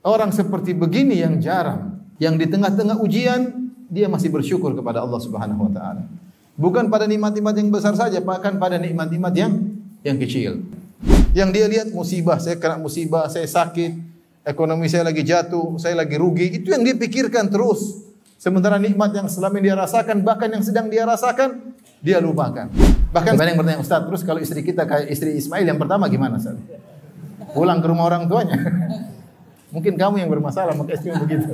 Orang seperti begini yang jarang, yang di tengah-tengah ujian dia masih bersyukur kepada Allah Subhanahu wa taala. Bukan pada nikmat-nikmat yang besar saja, bahkan pada nikmat-nikmat yang kecil. Yang dia lihat musibah, saya kena musibah, saya sakit, ekonomi saya lagi jatuh, saya lagi rugi, itu yang dia pikirkan terus. Sementara nikmat yang selama ini dia rasakan, bahkan yang sedang dia rasakan, dia lupakan. Bahkan ada yang bertanya, Ustaz, terus kalau istri kita kayak istri Ismail yang pertama gimana, Ustaz? Pulang ke rumah orang tuanya. Mungkin kamu yang bermasalah, maka istrimu begitu.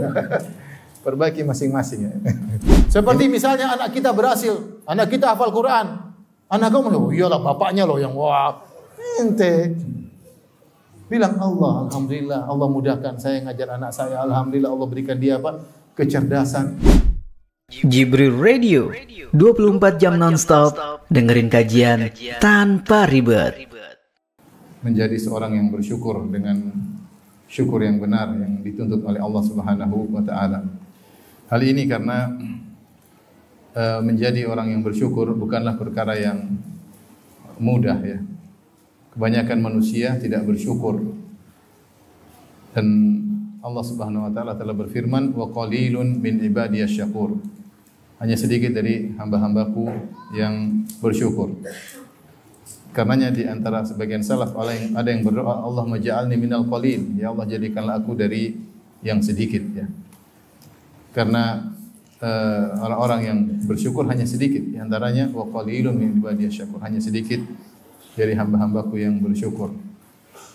Perbaiki masing-masing. Ya. Seperti misalnya anak kita berhasil, anak kita hafal Quran. Anak kamu loh, iyalah bapaknya loh yang wah, ente. Bilang Allah, alhamdulillah Allah mudahkan saya ngajar anak saya, alhamdulillah Allah berikan dia apa? Kecerdasan. Jibril Radio, 24 jam nonstop, dengerin kajian tanpa ribet. Menjadi seorang yang bersyukur dengan syukur yang benar yang dituntut oleh Allah Subhanahu wa taala. Hal ini karena menjadi orang yang bersyukur bukanlah perkara yang mudah ya. Kebanyakan manusia tidak bersyukur. Dan Allah Subhanahu wa taala telah berfirman, "Wa qalilun min ibadiyasy syakur." Hanya sedikit dari hamba-hambaku yang bersyukur. Karenanya di antara sebagian salaf ada yang berdoa, Allahumma ja'alni minal qalil, ya Allah jadikanlah aku dari yang sedikit ya. Karena orang-orang yang bersyukur hanya sedikit, di antaranya wa qalilun min ibadiyasy syakur, hanya sedikit dari hamba-hambaku yang bersyukur.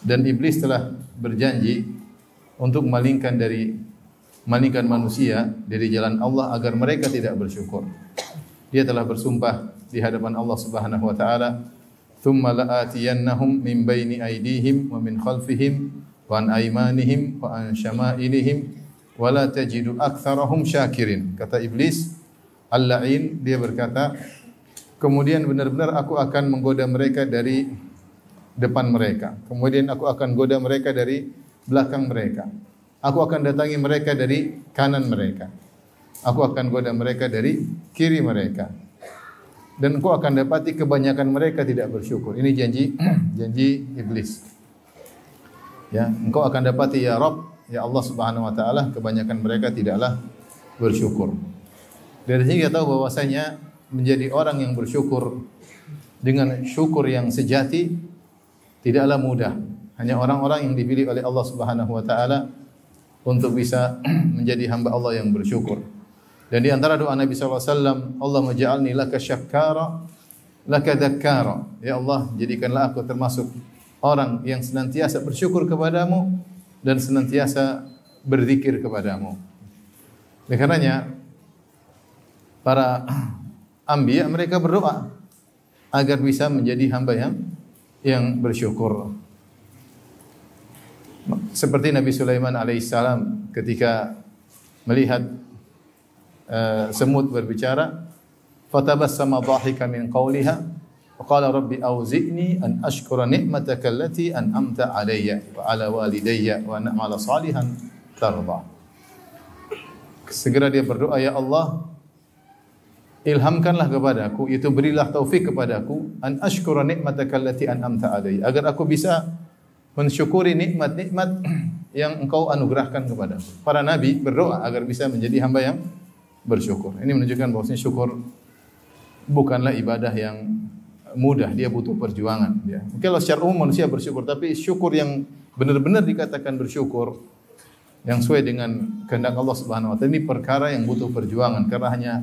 Dan iblis telah berjanji untuk malingkan manusia dari jalan Allah agar mereka tidak bersyukur. Dia telah bersumpah di hadapan Allah Subhanahu wa taala, "Tsumma la'atiyannahum min baini aydihim wa min khalfihim wa an aymanihim wa an syama'ilihim wa la tajidu aktsarahum syakirin." Kata iblis al-la'in, dia berkata, kemudian benar-benar aku akan menggoda mereka dari depan mereka. Kemudian aku akan goda mereka dari belakang mereka. Aku akan datangi mereka dari kanan mereka. Aku akan goda mereka dari kiri mereka. Dan engkau akan dapati kebanyakan mereka tidak bersyukur. Ini janji iblis. Ya, engkau akan dapati ya Rabb, ya Allah Subhanahu wa taala, kebanyakan mereka tidaklah bersyukur. Dari sini kita tahu bahwasanya menjadi orang yang bersyukur dengan syukur yang sejati tidaklah mudah. Hanya orang-orang yang dipilih oleh Allah Subhanahu wa taala untuk bisa menjadi hamba Allah yang bersyukur. Dan di antara doa Nabi sallallahu alaihi wasallam, Allahumma ja'alni laka syakkara laka dzakkara. Ya Allah, jadikanlah aku termasuk orang yang senantiasa bersyukur kepadamu dan senantiasa berzikir kepadamu. Oleh karenanya para anbiya mereka berdoa agar bisa menjadi hamba yang bersyukur. Seperti Nabi Sulaiman alaihissalam ketika melihat semut berbicara, fatabassama dhahikan min qawliha wa qala rabbi auzi'ni an ashkura ni'mataka allati an'amta alayya wa ala walidayya wa an a'mala salihan tarda. Segera dia berdoa, ya Allah, ilhamkanlah kepadaku, itu berilah taufik kepadaku, an ashkura ni'mataka allati an'amta alayya, agar aku bisa mensyukuri nikmat-nikmat yang engkau anugerahkan kepadaku. Para nabi berdoa agar bisa menjadi hamba yang bersyukur. Ini menunjukkan bahwasanya syukur bukanlah ibadah yang mudah, dia butuh perjuangan. Ya. Kalau secara umum manusia bersyukur, tapi syukur yang benar-benar dikatakan bersyukur, yang sesuai dengan kehendak Allah Subhanahu wa taala, ini perkara yang butuh perjuangan, karena hanya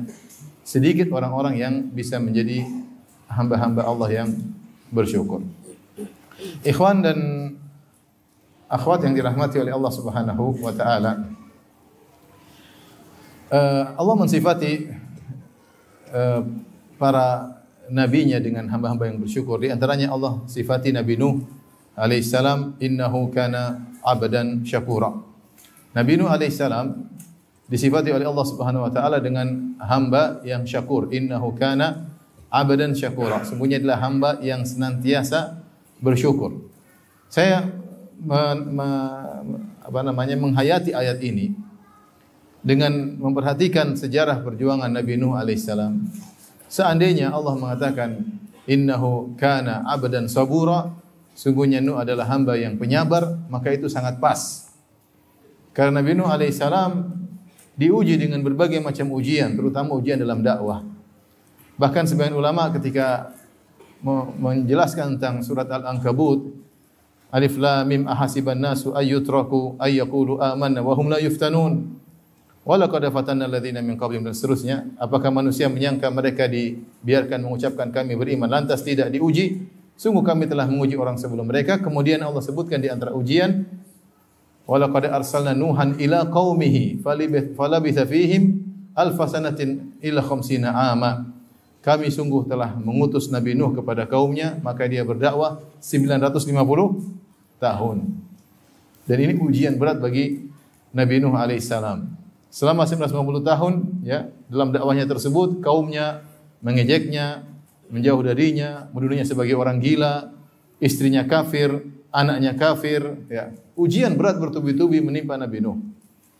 sedikit orang-orang yang bisa menjadi hamba-hamba Allah yang bersyukur. Ikhwan dan akhwat yang dirahmati oleh Allah Subhanahu wa taala, Allah mensifati para nabinya dengan hamba-hamba yang bersyukur. Di antaranya Allah sifati Nabi Nuh alaihissalam, innahu kana abdan syakura. Nabi Nuh alaihissalam disifati oleh Allah Subhanahu wa taala dengan hamba yang syakur. Innahu kana abdan syakura. Sesungguhnya adalah hamba yang senantiasa bersyukur. Saya menghayati ayat ini dengan memperhatikan sejarah perjuangan Nabi Nuh alaihissalam. Seandainya Allah mengatakan innahu kana abdan sabura, sungguhnya Nuh adalah hamba yang penyabar, maka itu sangat pas. Karena Nabi Nuh alaihissalam diuji dengan berbagai macam ujian, terutama ujian dalam dakwah. Bahkan sebagian ulama ketika menjelaskan tentang surat Al-Ankabut, Alif Lam Mim ahasiban nasu ayyutraku ayyaqulu amanna wa hum la yuftanun. Wa laqad fatanna alladziina min qablihim dan seterusnya. Apakah manusia menyangka mereka dibiarkan mengucapkan kami beriman lantas tidak diuji? Sungguh kami telah menguji orang sebelum mereka. Kemudian Allah sebutkan di antara ujian, wa laqad arsalna Nuhan ila qaumihi falabitha fihim alfasanatin ila khamsina ama. Kami sungguh telah mengutus Nabi Nuh kepada kaumnya, maka dia berdakwah 950 tahun. Dan ini ujian berat bagi Nabi Nuh alaihissalam. Selama 950 tahun, ya, dalam dakwahnya tersebut, kaumnya mengejeknya, menjauh darinya, menuduhnya sebagai orang gila, istrinya kafir, anaknya kafir. Ya. Ujian berat bertubi-tubi menimpa Nabi Nuh.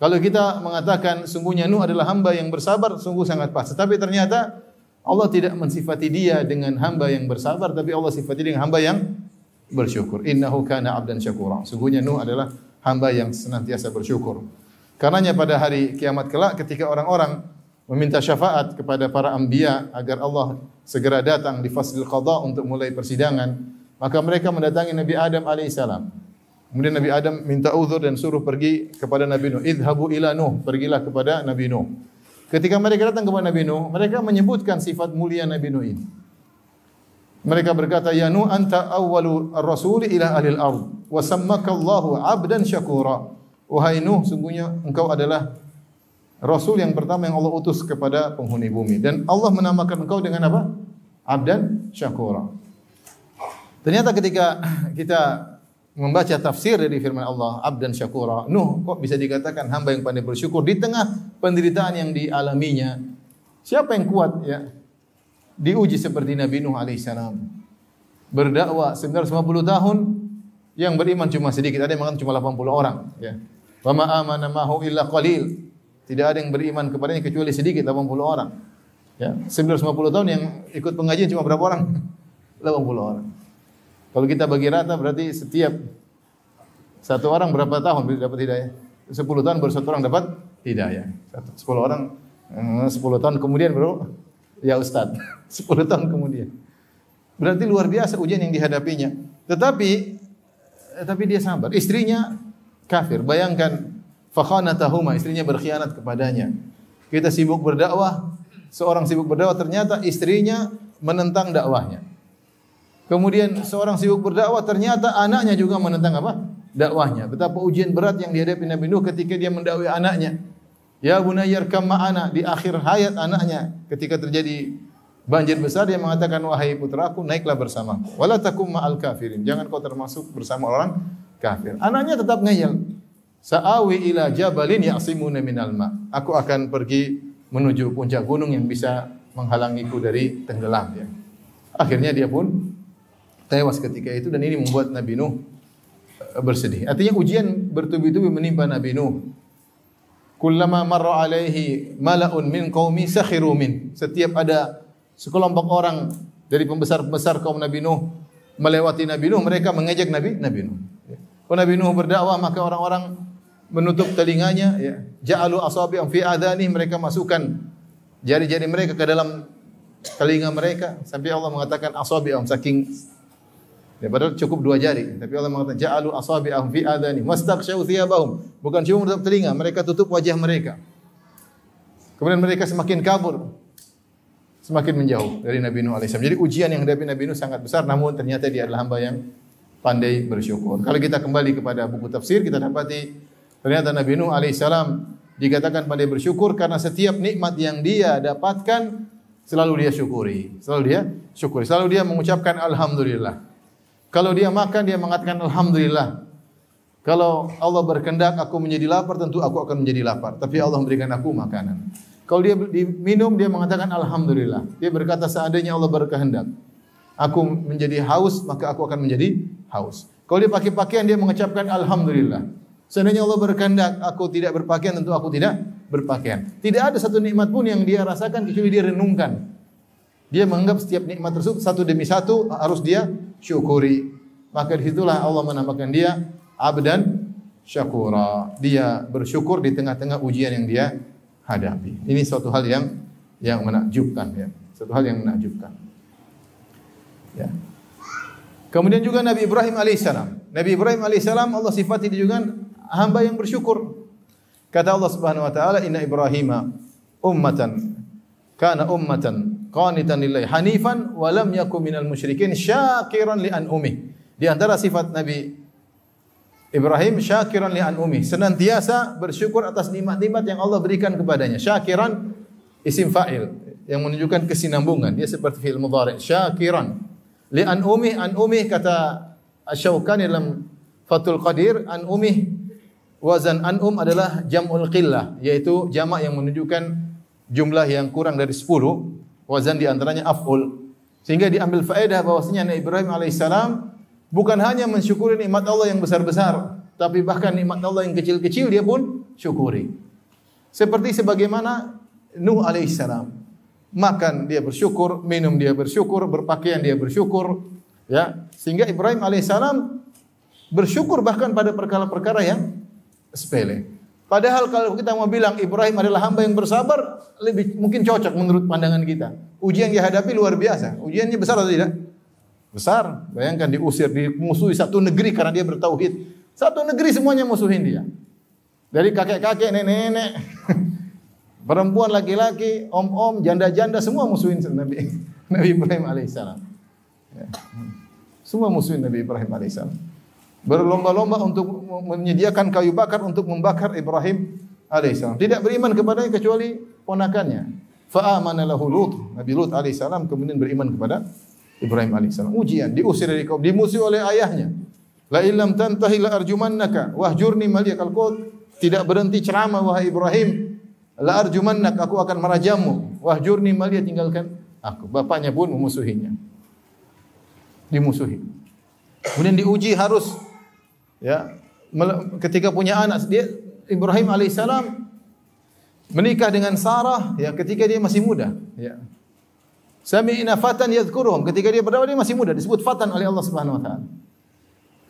Kalau kita mengatakan sungguhnya Nuh adalah hamba yang bersabar, sungguh sangat pas. Tetapi ternyata Allah tidak mensifati dia dengan hamba yang bersabar, tapi Allah sifati dengan hamba yang bersyukur. Innahu kana 'abdan syakura. Sungguhnya Nuh adalah hamba yang senantiasa bersyukur. Karenanya pada hari kiamat kelak ketika orang-orang meminta syafaat kepada para anbiya agar Allah segera datang di faslil qada untuk mulai persidangan, maka mereka mendatangi Nabi Adam alaihissalam. Kemudian Nabi Adam minta uzur dan suruh pergi kepada Nabi Nuh. Idhabu ila Nuh, pergilah kepada Nabi Nuh. Ketika mereka datang kepada Nabi Nuh, mereka menyebutkan sifat mulia Nabi Nuh ini. Mereka berkata, "Ya Nuh, anta awwalu ar-rasuli ila ahlil ard, wa sammaka Allahu 'abdan syakura." Wahai Nuh, sungguhnya engkau adalah rasul yang pertama yang Allah utus kepada penghuni bumi, dan Allah menamakan engkau dengan apa? 'Abdan syakura. Ternyata ketika kita membaca tafsir dari firman Allah, 'Abdan syakura, Nuh kok bisa dikatakan hamba yang pandai bersyukur di tengah penderitaan yang dialaminya? Siapa yang kuat, ya, diuji seperti Nabi Nuh alaihissalam, berdakwah 950 tahun, yang beriman cuma sedikit, ada yang mengatakan cuma 80 orang, ya. Wa ma amana mahu illa qalil. Tidak ada yang beriman kepadanya kecuali sedikit, 80 orang. Ya, 950 tahun yang ikut pengajian cuma berapa orang? 80 orang. Kalau kita bagi rata berarti setiap satu orang berapa tahun dapat hidayah? 10 tahun baru satu orang dapat hidayah. 10 orang 10 tahun kemudian baru ya Ustaz. 10 tahun kemudian. Berarti luar biasa ujian yang dihadapinya. Tetapi dia sabar. Istrinya kafir. Bayangkan, fakhanatahuma, istrinya berkhianat kepadanya. Kita sibuk berdakwah, seorang sibuk berdakwah, ternyata istrinya menentang dakwahnya. Kemudian seorang sibuk berdakwah, ternyata anaknya juga menentang apa? Dakwahnya. Betapa ujian berat yang dihadapi Nabi Nuh ketika dia mendakwai anaknya. Ya bunayya irkam ma'ana, di akhir hayat anaknya ketika terjadi banjir besar, dia mengatakan, wahai putraku, naiklah bersamaku. Wala takum ma'al kafirin, jangan kau termasuk bersama orang kafir. Anaknya tetap ngeyel. Sa'awi ila jabalin ya'simuna minal ma. Aku akan pergi menuju puncak gunung yang bisa menghalangiku dari tenggelam, ya. Akhirnya dia pun tewas ketika itu, dan ini membuat Nabi Nuh bersedih. Artinya ujian bertubi-tubi menimpa Nabi Nuh. Kullama marra alaihi mala'un min qaumi sakhiru min. Setiap ada sekelompok orang dari pembesar-pembesar kaum Nabi Nuh melewati Nabi Nuh, mereka mengejek Nabi Nuh. Kalau Nabi Nuh berdakwah, maka orang-orang menutup telinganya, ya. Ja'alu asabi'ahum fi adhani, mereka masukkan jari-jari mereka ke dalam telinga mereka, sampai Allah mengatakan asabi'ahum, saking, ya, padahal cukup 2 jari, tapi Allah mengatakan ja'alu asabi'ahum fi adhani wastaghshaw thiyabahum, bukan cuma menutup telinga, mereka tutup wajah mereka. Kemudian mereka semakin kabur, semakin menjauh dari Nabi Nuh alaihissalam. Jadi ujian yang dihadapi Nabi Nuh sangat besar, namun ternyata dia adalah hamba yang pandai bersyukur. Kalau kita kembali kepada buku tafsir, kita dapati ternyata Nabi Nuh alaihissalam dikatakan pandai bersyukur karena setiap nikmat yang dia dapatkan selalu dia syukuri, selalu dia mengucapkan alhamdulillah. Kalau dia makan, dia mengatakan alhamdulillah. Kalau Allah berkehendak aku menjadi lapar, tentu aku akan menjadi lapar, tapi Allah memberikan aku makanan. Kalau dia minum, dia mengatakan alhamdulillah. Dia berkata, seandainya Allah berkehendak aku menjadi haus, maka aku akan menjadi haus. Kalau dia pakai pakaian, dia mengucapkan alhamdulillah. Seandainya Allah berkehendak aku tidak berpakaian, tentu aku tidak berpakaian. Tidak ada satu nikmat pun yang dia rasakan kecuali dia renungkan. Dia menganggap setiap nikmat tersebut satu demi satu harus dia syukuri. Maka disitulah Allah menamakan dia abdan syakura. Dia bersyukur di tengah-tengah ujian yang dia hadapi. Ini suatu hal yang menakjubkan ya. Suatu hal yang menakjubkan. Ya. Kemudian juga Nabi Ibrahim alaihissalam. Nabi Ibrahim alaihissalam Allah sifati dia juga hamba yang bersyukur. Kata Allah Subhanahu wa taala, "Inna Ibrahima kana ummatan qanitan lillahi hanifan wa lam yakun minal musyrikin syakiran li an'umih." Di antara sifat Nabi Ibrahim, syakiran li an'umih, senantiasa bersyukur atas nikmat-nikmat yang Allah berikan kepadanya. Syakiran isim fa'il yang menunjukkan kesinambungan. Dia seperti fi'il mudhari'. Syakiran li an'umih kata Asy-Syaukani dalam Fathul Qadir, an'umih wazan an'um adalah jam'ul qillah, yaitu jamak yang menunjukkan jumlah yang kurang dari 10. Wazan di antaranya af'ul. Sehingga diambil faedah bahwasanya Nabi Ibrahim alaihissalam bukan hanya mensyukuri nikmat Allah yang besar-besar, tapi bahkan nikmat Allah yang kecil-kecil dia pun syukuri. Seperti sebagaimana Nuh alaihissalam, makan dia bersyukur, minum dia bersyukur, berpakaian dia bersyukur, ya. Sehingga Ibrahim alaihissalam bersyukur bahkan pada perkara-perkara yang sepele. Padahal kalau kita mau bilang Ibrahim adalah hamba yang bersabar, lebih mungkin cocok menurut pandangan kita. Ujian yang dihadapi luar biasa. Ujiannya besar atau tidak? Besar. Bayangkan diusir, dimusuhi satu negeri karena dia bertauhid. Satu negeri semuanya musuhin dia. Dari kakek-kakek, nenek-nenek, perempuan, laki-laki, om-om, janda-janda, semua musuhin Nabi Ibrahim alaihissalam. Ya. Semua musuhin Nabi Ibrahim alaihissalam. Berlomba-lomba untuk menyediakan kayu bakar untuk membakar Ibrahim alaihissalam. Tidak beriman kepadanya kecuali ponakannya. Fa'amana lahu Lut. Nabi Lut alaihissalam kemudian beriman kepada Ibrahim alaihissalam. Ujian, diusir dari kaum, dimusuhi oleh ayahnya. La illam tantahi la arjumannaka wahjurni maliya. Kalau kau tidak berhenti ceramah wahai Ibrahim, la arjumannak, aku akan merajamu. Wahjurni maliya, tinggalkan aku. Bapaknya pun memusuhinya. Dimusuhi. Kemudian diuji harus ya ketika punya anak, dia Ibrahim alaihissalam menikah dengan Sarah ya ketika dia masih muda ya. Sami'na fatan yadhkuruhum, ketika dia berdakwah dia masih muda, disebut fatan oleh Allah Subhanahu wa taala.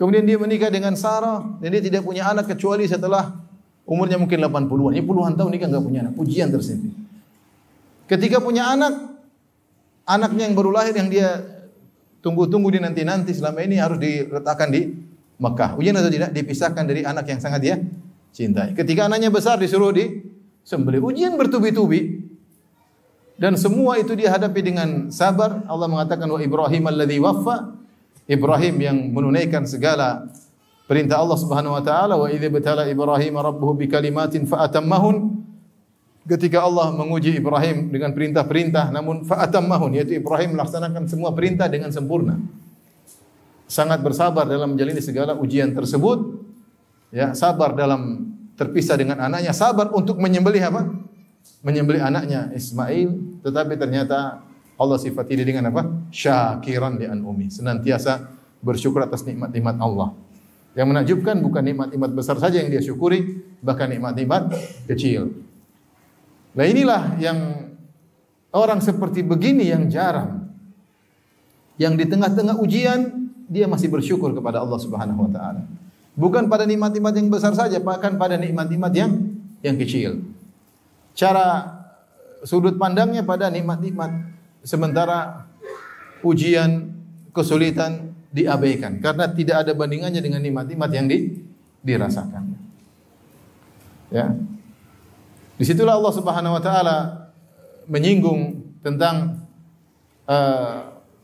Kemudian dia menikah dengan Sarah dan dia tidak punya anak kecuali setelah umurnya mungkin 80-an. Ini puluhan tahun nikah enggak punya anak. Ujian tersendiri. Ketika punya anak, anaknya yang baru lahir yang dia tunggu-tunggu di nanti-nanti selama ini harus diletakkan di Mekah. Ujian atau tidak? Dipisahkan dari anak yang sangat dia cintai. Ketika anaknya besar disuruh disembelih. Ujian bertubi-tubi. Dan semua itu dia hadapi dengan sabar. Allah mengatakan wa Ibrahim alladzi waffa. Ibrahim yang menunaikan segala perintah Allah Subhanahu wa taala. Wa idza batala Ibrahim rabbuhu bikalimatin fa atammahun. Ketika Allah menguji Ibrahim dengan perintah-perintah, namun fa'atammahun, yaitu Ibrahim melaksanakan semua perintah dengan sempurna. Sangat bersabar dalam menjalani segala ujian tersebut. Ya, sabar dalam terpisah dengan anaknya, sabar untuk menyembelih apa? Menyembelih anaknya Ismail, tetapi ternyata Allah sifati dia dengan apa? Syakiran li an'umi, senantiasa bersyukur atas nikmat-nikmat Allah. Yang menakjubkan bukan nikmat-nikmat besar saja yang dia syukuri, bahkan nikmat-nikmat kecil. Nah inilah yang orang seperti begini yang jarang. Yang di tengah-tengah ujian dia masih bersyukur kepada Allah Subhanahu wa taala. Bukan pada nikmat-nikmat yang besar saja, bahkan pada nikmat-nikmat yang kecil. Cara sudut pandangnya pada nikmat-nikmat, sementara ujian, kesulitan diabaikan karena tidak ada bandingannya dengan nikmat-nikmat yang dirasakan. Ya. Disitulah Allah Subhanahu wa taala menyinggung tentang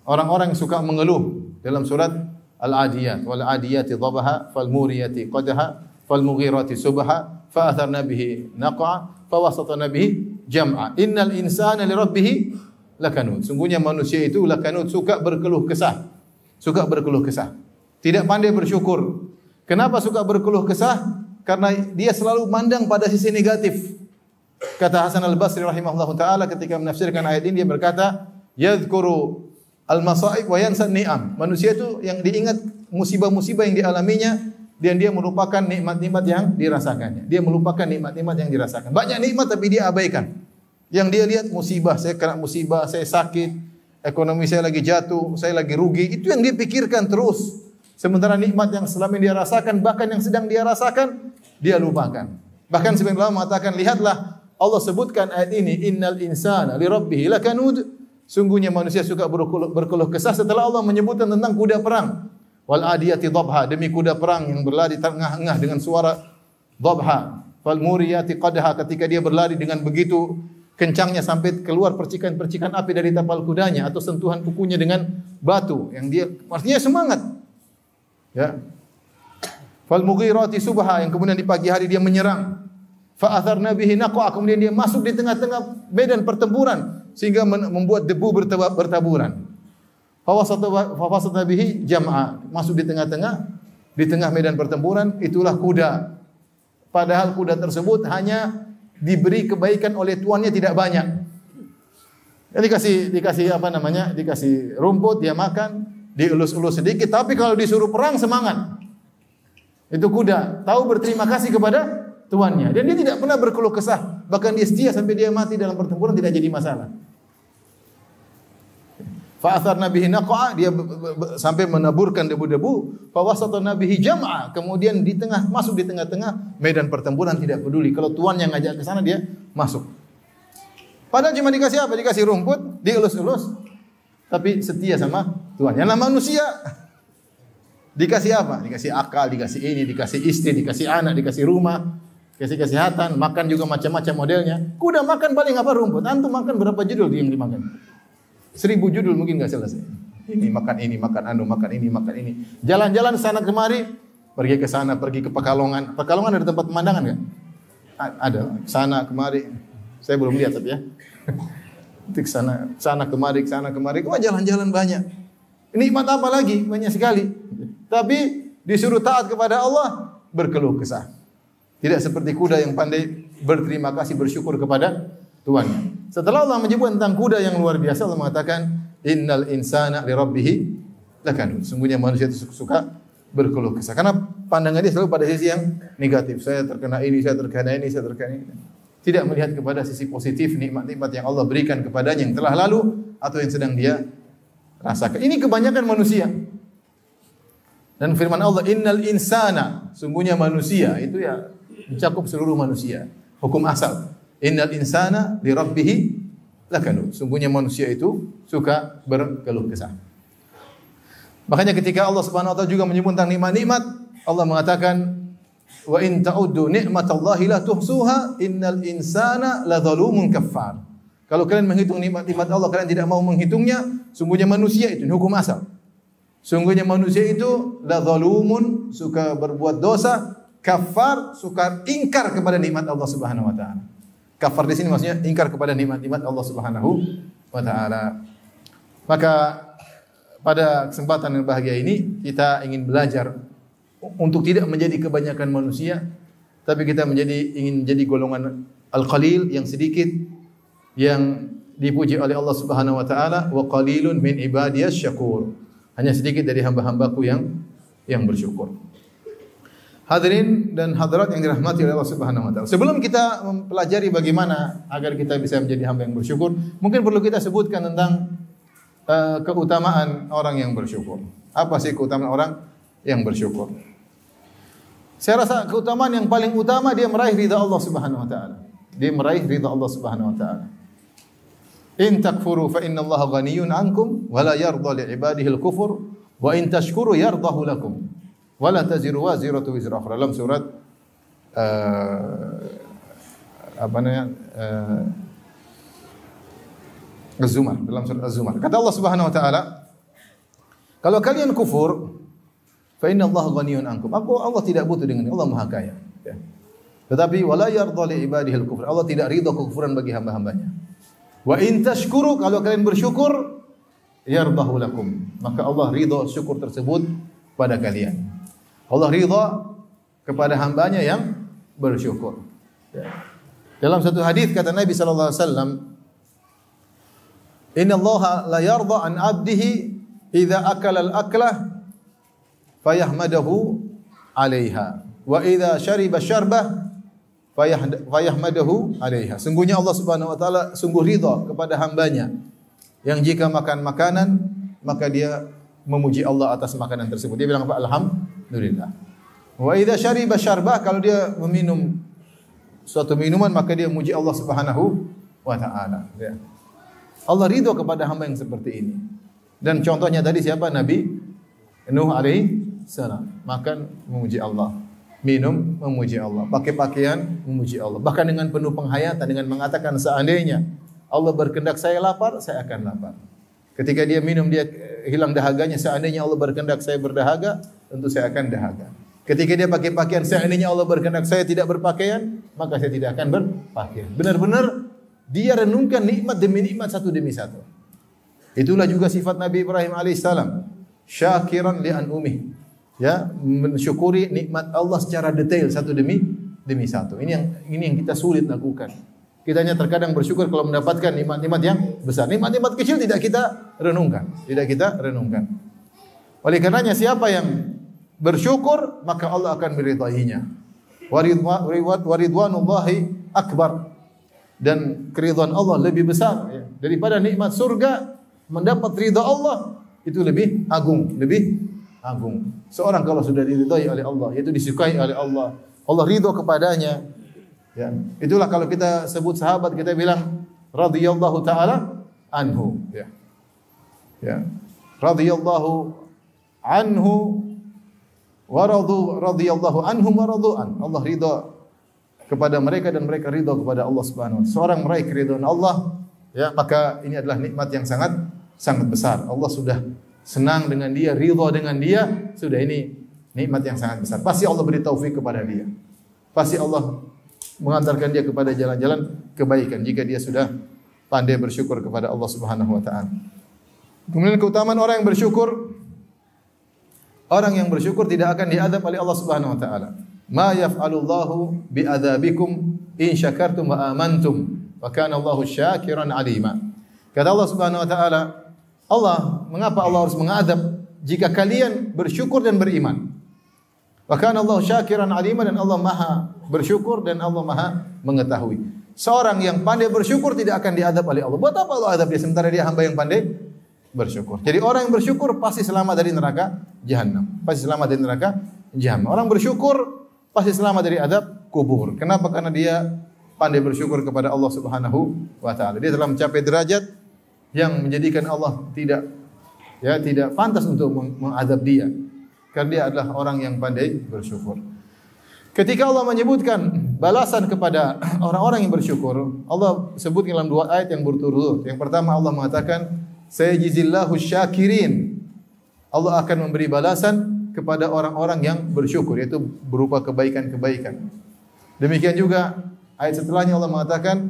orang-orang yang suka mengeluh dalam surat Al-Adiyat, wal adiyati dhabaha fal muriyati qadha fal mughirati subha fa atharna bihi naqa fa wasatna bihi jam'a. Innal insana li rabbih lakanud. Sungguhnya manusia itu lakanud, suka berkeluh kesah. Suka berkeluh kesah. Tidak pandai bersyukur. Kenapa suka berkeluh kesah? Karena dia selalu mandang pada sisi negatif. Kata Hasan Al-Basri rahimahullahu taala ketika menafsirkan ayat ini, dia berkata, yadhkuru al-masaib wa yansa ni'am. Manusia itu yang diingat musibah-musibah yang dialaminya dan dia melupakan nikmat-nikmat yang dirasakannya. Dia melupakan nikmat-nikmat yang dirasakan. Banyak nikmat tapi dia abaikan. Yang dia lihat musibah, saya kena musibah, saya sakit, ekonomi saya lagi jatuh, saya lagi rugi, itu yang dia pikirkan terus. Sementara nikmat yang selama ini dia rasakan, bahkan yang sedang dia rasakan, dia lupakan. Bahkan sebagian ulama mengatakan, lihatlah Allah sebutkan ayat ini, innal insana li rabbih lakanud. Sungguhnya manusia suka berkeluh kesah setelah Allah menyebutkan tentang kuda perang. Wal adiyati dhabha, demi kuda perang yang berlari tengah-tengah dengan suara dhabha. Fal muriyati qadha, ketika dia berlari dengan begitu kencangnya sampai keluar percikan-percikan api dari tapal kudanya atau sentuhan kukunya dengan batu yang dia artinya semangat. Ya. Fal mughirati subha, yang kemudian di pagi hari dia menyerang. Fa atharna bihi naqwa, kemudian dia masuk di tengah-tengah medan pertempuran sehingga membuat debu bertaburan. Fa wasata bihi jam'a, masuk di tengah medan pertempuran, itulah kuda. Padahal kuda tersebut hanya diberi kebaikan oleh tuannya tidak banyak. Ya, dikasih rumput dia makan, dielus-elus sedikit, tapi kalau disuruh perang semangat. Itu kuda tahu berterima kasih kepada tuannya dan dia tidak pernah berkeluh kesah, bahkan dia setia sampai dia mati dalam pertempuran tidak jadi masalah. Fa atharna bihi naq'a, dia sampai menaburkan debu-debu. Fa wasatna bihi jam'a, kemudian masuk di tengah-tengah medan pertempuran, tidak peduli kalau tuan yang ngajak ke sana dia masuk. Padahal cuma dikasih apa? Dikasih rumput, dielus-elus, tapi setia sama tuannya. Nah, manusia dikasih apa? Dikasih akal, dikasih ini, dikasih istri, dikasih anak, dikasih rumah, dikasih kesehatan, makan juga macam-macam modelnya. Kuda makan paling apa? Rumput. Antum makan berapa judul yang dimakan? 1000 judul mungkin enggak selesai. Ini makan ini, makan anu, makan ini, makan ini. Jalan-jalan sana kemari, pergi ke sana, pergi ke Pekalongan. Pekalongan ada tempat pemandangan enggak? Ada. Sana kemari. Saya belum lihat tapi ya. Tik sana kemari. Wah, jalan-jalan banyak. Nikmat apa lagi? Banyak sekali. Tapi disuruh taat kepada Allah, berkeluh kesah. Tidak seperti kuda yang pandai berterima kasih, bersyukur kepada tuannya. Setelah Allah menyebut tentang kuda yang luar biasa, Allah mengatakan, innal insana li rabbih lakanud. Sungguhnya manusia itu suka berkeluh kesah. Karena pandangan dia selalu pada sisi yang negatif. Saya terkena ini, saya terkena ini. Tidak melihat kepada sisi positif, nikmat-nikmat yang Allah berikan kepadanya yang telah lalu atau yang sedang dia rasakan. Ini kebanyakan manusia. Dan firman Allah, innal insana, sungguhnya manusia, itu ya mencakup seluruh manusia. Hukum asal. Innal insana li rabbih lakanud. Sungguhnya manusia itu suka berkeluh kesah. Makanya ketika Allah Subhanahu wa taala juga menyebut tentang nikmat-nikmat, Allah mengatakan, wa in ta'uddu ni'matallahi la tuhsuha innal insana ladzalumun kaffar. Kalau kalian menghitung nikmat-nikmat Allah, kalian tidak mau menghitungnya, sungguhnya manusia itu, ini hukum asal. Sungguhnya manusia itu ladzalumun, suka berbuat dosa, kafar, suka ingkar kepada nikmat Allah Subhanahu wa taala. Kafar di sini maksudnya ingkar kepada nikmat-nikmat Allah Subhanahu wa taala. Maka pada kesempatan yang bahagia ini kita ingin belajar untuk tidak menjadi kebanyakan manusia, tapi kita ingin menjadi golongan al-qalil yang sedikit yang dipuji oleh Allah Subhanahu wa taala, wa qalilun min ibadiyas syakur. Hanya sedikit dari hamba-hambaku yang bersyukur. Hadirin dan hadirat yang dirahmati oleh Allah Subhanahu wa taala. Sebelum kita mempelajari bagaimana agar kita bisa menjadi hamba yang bersyukur, mungkin perlu kita sebutkan tentang keutamaan orang yang bersyukur. Apa sih keutamaan orang yang bersyukur? Saya rasa keutamaan yang paling utama dia meraih ridha Allah Subhanahu wa taala. Dia meraih ridha Allah Subhanahu wa taala. In takfuru fa inna Allah ghaniyun ankum wa la yarda li ibadihi al-kufur wa in tashkuru yardahu lakum. Wala taziru waziratu wizra ukhra. Dalam surat Az-Zumar, dalam surat Az-Zumar. Kata Allah Subhanahu wa taala, kalau kalian kufur, fa inna Allah ghaniyun ankum. Allah tidak butuh dengan Allah Maha Kaya. Ya. Tetapi wala yarda li ibadihi al-kufr. Allah tidak ridha kekufuran bagi hamba-hambanya. Wa in tashkuru, kalau kalian bersyukur, yardahu lakum. Maka Allah ridha syukur tersebut pada kalian. Allah ridha kepada hambanya yang bersyukur. Ya. Dalam satu hadis kata Nabi sallallahu alaihi wasallam, "Inna Allah la yarda an 'abdihi idza akala al-aklah fayahmadahu 'alaiha wa idza syariba syarbah fayahmadahu 'alaiha." Sungguhnya Allah Subhanahu wa taala sungguh ridha kepada hambanya yang jika makan makanan maka dia memuji Allah atas makanan tersebut. Dia bilang apa? Alhamdulillah. Wa idza syariba syarbah, kalau dia meminum suatu minuman maka dia memuji Allah Subhanahu wa taala, ya. Allah ridho kepada hamba yang seperti ini. Dan contohnya tadi siapa? Nabi Nuh alaihi salam. Makan memuji Allah, minum memuji Allah, pakai pakaian memuji Allah. Bahkan dengan penuh penghayatan dengan mengatakan seandainya Allah berkehendak saya lapar, saya akan lapar. Ketika dia minum dia hilang dahaganya, seandainya Allah berkehendak saya berdahaga, tentu saya akan dahaga. Ketika dia pakai pakaian, seandainya Allah berkehendak saya tidak berpakaian, maka saya tidak akan berpakaian. Benar-benar dia renungkan nikmat demi nikmat satu demi satu. Itulah juga sifat Nabi Ibrahim alaihissalam, syakiran li an'umih, ya, mensyukuri nikmat Allah secara detail satu demi satu. Ini yang kita sulit lakukan. Kita hanya terkadang bersyukur kalau mendapatkan nikmat-nikmat yang besar. Nikmat-nikmat kecil tidak kita renungkan, Oleh karenanya siapa yang bersyukur maka Allah akan meridainya. Waridwanullahi akbar, dan keridhaan Allah lebih besar, ya, daripada nikmat surga. Mendapat ridha Allah itu lebih agung. Seorang kalau sudah diridai oleh Allah, yaitu disukai oleh Allah, Allah ridha kepadanya, ya. Itulah kalau kita sebut sahabat kita bilang radhiyallahu taala anhu, ya. Radhiyallahu anhu wa radhiyallahu anhum wa radu'an. Allah ridha kepada mereka dan mereka ridha kepada Allah Subhanahu wa taala. Seorang meraih keridhaan Allah, ya, maka ini adalah nikmat yang sangat besar. Allah sudah senang dengan dia, ridha dengan dia, sudah ini nikmat yang sangat besar. Pasti Allah beri taufik kepada dia. Pasti Allah mengantarkan dia kepada jalan-jalan kebaikan jika dia sudah pandai bersyukur kepada Allah Subhanahu wa taala. Kemudian keutamaan orang yang bersyukur. Orang yang bersyukur tidak akan diazab oleh Allah Subhanahu wa taala. Ma yaf'alullahu bi'adzabikum in syakartum wa amantum wa kana Allahu syakiran alima. Kata Allah Subhanahu wa taala, mengapa Allah harus mengadab jika kalian bersyukur dan beriman? Wa kana Allahu syakiran alima, dan Allah Maha bersyukur dan Allah Maha mengetahui. Seorang yang pandai bersyukur tidak akan diadab oleh Allah. Buat apa Allah adab dia sementara dia hamba yang pandai bersyukur? Jadi orang yang bersyukur pasti selamat dari neraka Jahannam. Orang bersyukur pasti selamat dari adab kubur. Kenapa? Karena dia pandai bersyukur kepada Allah Subhanahu wa taala. Dia telah mencapai derajat yang menjadikan Allah tidak pantas untuk mengadab dia. Karena dia adalah orang yang pandai bersyukur. Ketika Allah menyebutkan balasan kepada orang-orang yang bersyukur, Allah sebut dalam dua ayat yang berturut-turut. Yang pertama Allah mengatakan, sayajizillahu syakirin. Allah akan memberi balasan kepada orang-orang yang bersyukur, yaitu berupa kebaikan-kebaikan. Demikian juga ayat setelahnya Allah mengatakan,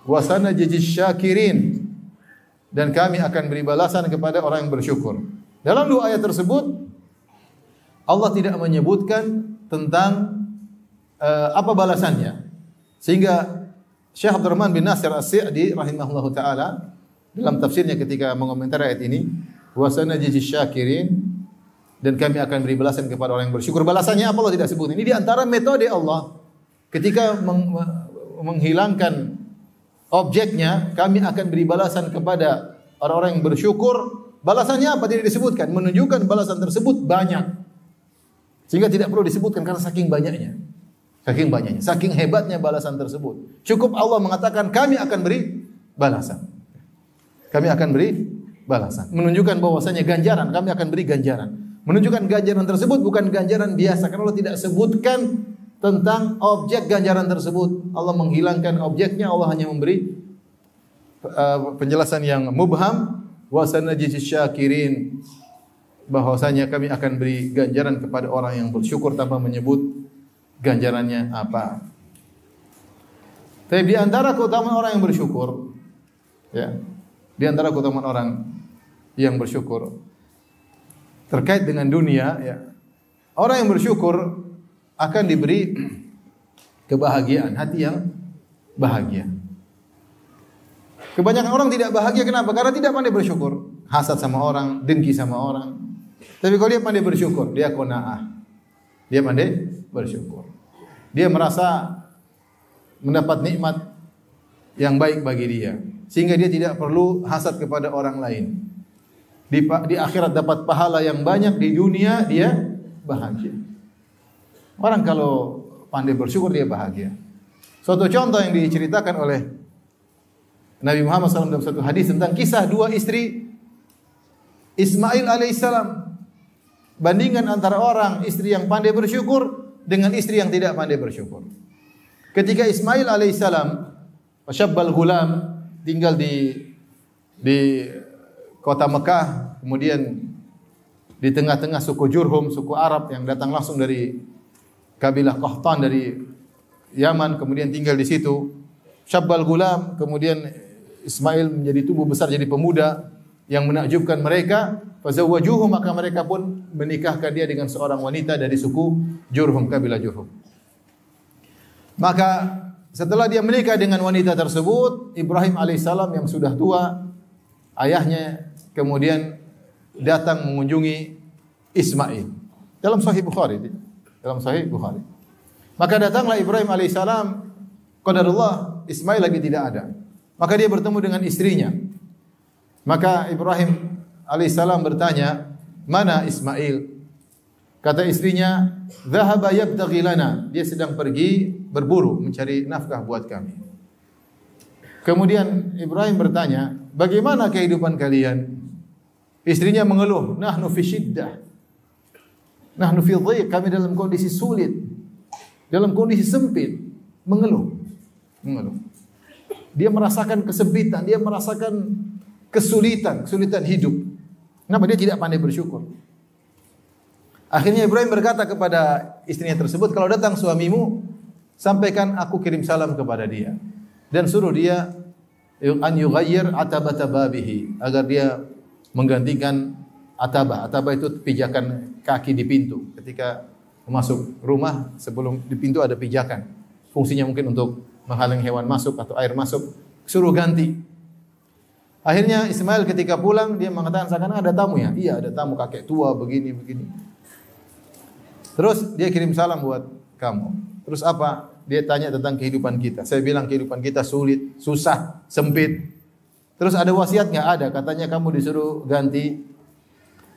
wasanajizis syakirin, dan kami akan beri balasan kepada orang yang bersyukur. Dalam dua ayat tersebut Allah tidak menyebutkan tentang apa balasannya, sehingga Syekh Abdurrahman bin Nasir As-Sa'di rahimahullahu taala dalam tafsirnya ketika mengomentari ayat ini, wasanajizis syakirin, dan kami akan beri balasan kepada orang yang bersyukur. Balasannya apa Allah tidak sebut. Ini di antara metode Allah ketika menghilangkan objeknya, kami akan beri balasan kepada orang-orang yang bersyukur. Balasannya apa? Tidak disebutkan. Menunjukkan balasan tersebut banyak, sehingga tidak perlu disebutkan karena saking banyaknya. Saking hebatnya balasan tersebut. Cukup Allah mengatakan kami akan beri balasan. Menunjukkan bahwasanya ganjaran, kami akan beri ganjaran. Menunjukkan ganjaran tersebut bukan ganjaran biasa, karena Allah tidak sebutkan tentang objek ganjaran tersebut. Allah menghilangkan objeknya, Allah hanya memberi penjelasan yang mubham, wa sanajizis syakirin, bahwasanya kami akan beri ganjaran kepada orang yang bersyukur tanpa menyebut ganjarannya apa. Tapi di antara keutamaan orang yang bersyukur, ya, di antara keutamaan orang yang bersyukur terkait dengan dunia, ya, orang yang bersyukur akan diberi kebahagiaan, hati yang bahagia. Kebanyakan orang tidak bahagia, kenapa? Karena tidak pandai bersyukur, hasad sama orang, dengki sama orang. Tapi kalau dia pandai bersyukur, dia qanaah, dia pandai bersyukur, dia merasa mendapat nikmat yang baik bagi dia, sehingga dia tidak perlu hasad kepada orang lain. di akhirat dapat pahala yang banyak, di dunia dia bahagia. Orang kalau pandai bersyukur dia bahagia. Suatu contoh yang diceritakan oleh Nabi Muhammad SAW dalam satu hadis tentang kisah dua istri Ismail alaihissalam. Bandingkan antara orang istri yang pandai bersyukur dengan istri yang tidak pandai bersyukur. Ketika Ismail alaihissalam, syabbal gulam, tinggal di kota Mekah, kemudian di tengah-tengah suku Jurhum, suku Arab yang datang langsung dari kabilah Qahtan dari Yaman, kemudian tinggal di situ. Syabbal gulam, kemudian Ismail menjadi tubuh besar, jadi pemuda yang menakjubkan mereka. Fazawwajuhu, maka mereka pun menikahkan dia dengan seorang wanita dari suku Jurhum, kabilah Jurhum. Maka setelah dia menikah dengan wanita tersebut, Ibrahim alaihissalam yang sudah tua, ayahnya kemudian datang mengunjungi Ismail. Dalam Sahih Bukhari. Maka datanglah Ibrahim alaihissalam, qadarullah Ismail lagi tidak ada. Maka dia bertemu dengan istrinya. Maka Ibrahim alaihissalam bertanya, "Mana Ismail?" Kata istrinya, "Dhahaba yabtaghi lana." Dia sedang pergi berburu mencari nafkah buat kami. Kemudian Ibrahim bertanya, "Bagaimana kehidupan kalian?" Istrinya mengeluh, "Nahnu fi syiddah. Nahnu fi dhiq." Kami dalam kondisi sulit, dalam kondisi sempit, mengeluh. Dia merasakan kesempitan, dia merasakan kesulitan hidup. Kenapa dia tidak pandai bersyukur? Akhirnya Ibrahim berkata kepada istrinya tersebut, "Kalau datang suamimu, sampaikan aku kirim salam kepada dia dan suruh dia an yughayyir atabata babihi, agar dia menggantikan atabah. Atabah itu pijakan kaki di pintu. Ketika masuk rumah, sebelum di pintu ada pijakan. Fungsinya mungkin untuk menghalangi hewan masuk atau air masuk. Suruh ganti." Akhirnya Ismail ketika pulang dia mengatakan, "Sekarang ada tamu ya?" "Iya, ada tamu, kakek tua begini. Terus dia kirim salam buat kamu. Terus apa? Dia tanya tentang kehidupan kita. Saya bilang kehidupan kita sulit, susah, sempit. Terus ada wasiat enggak? Ada. Katanya kamu disuruh ganti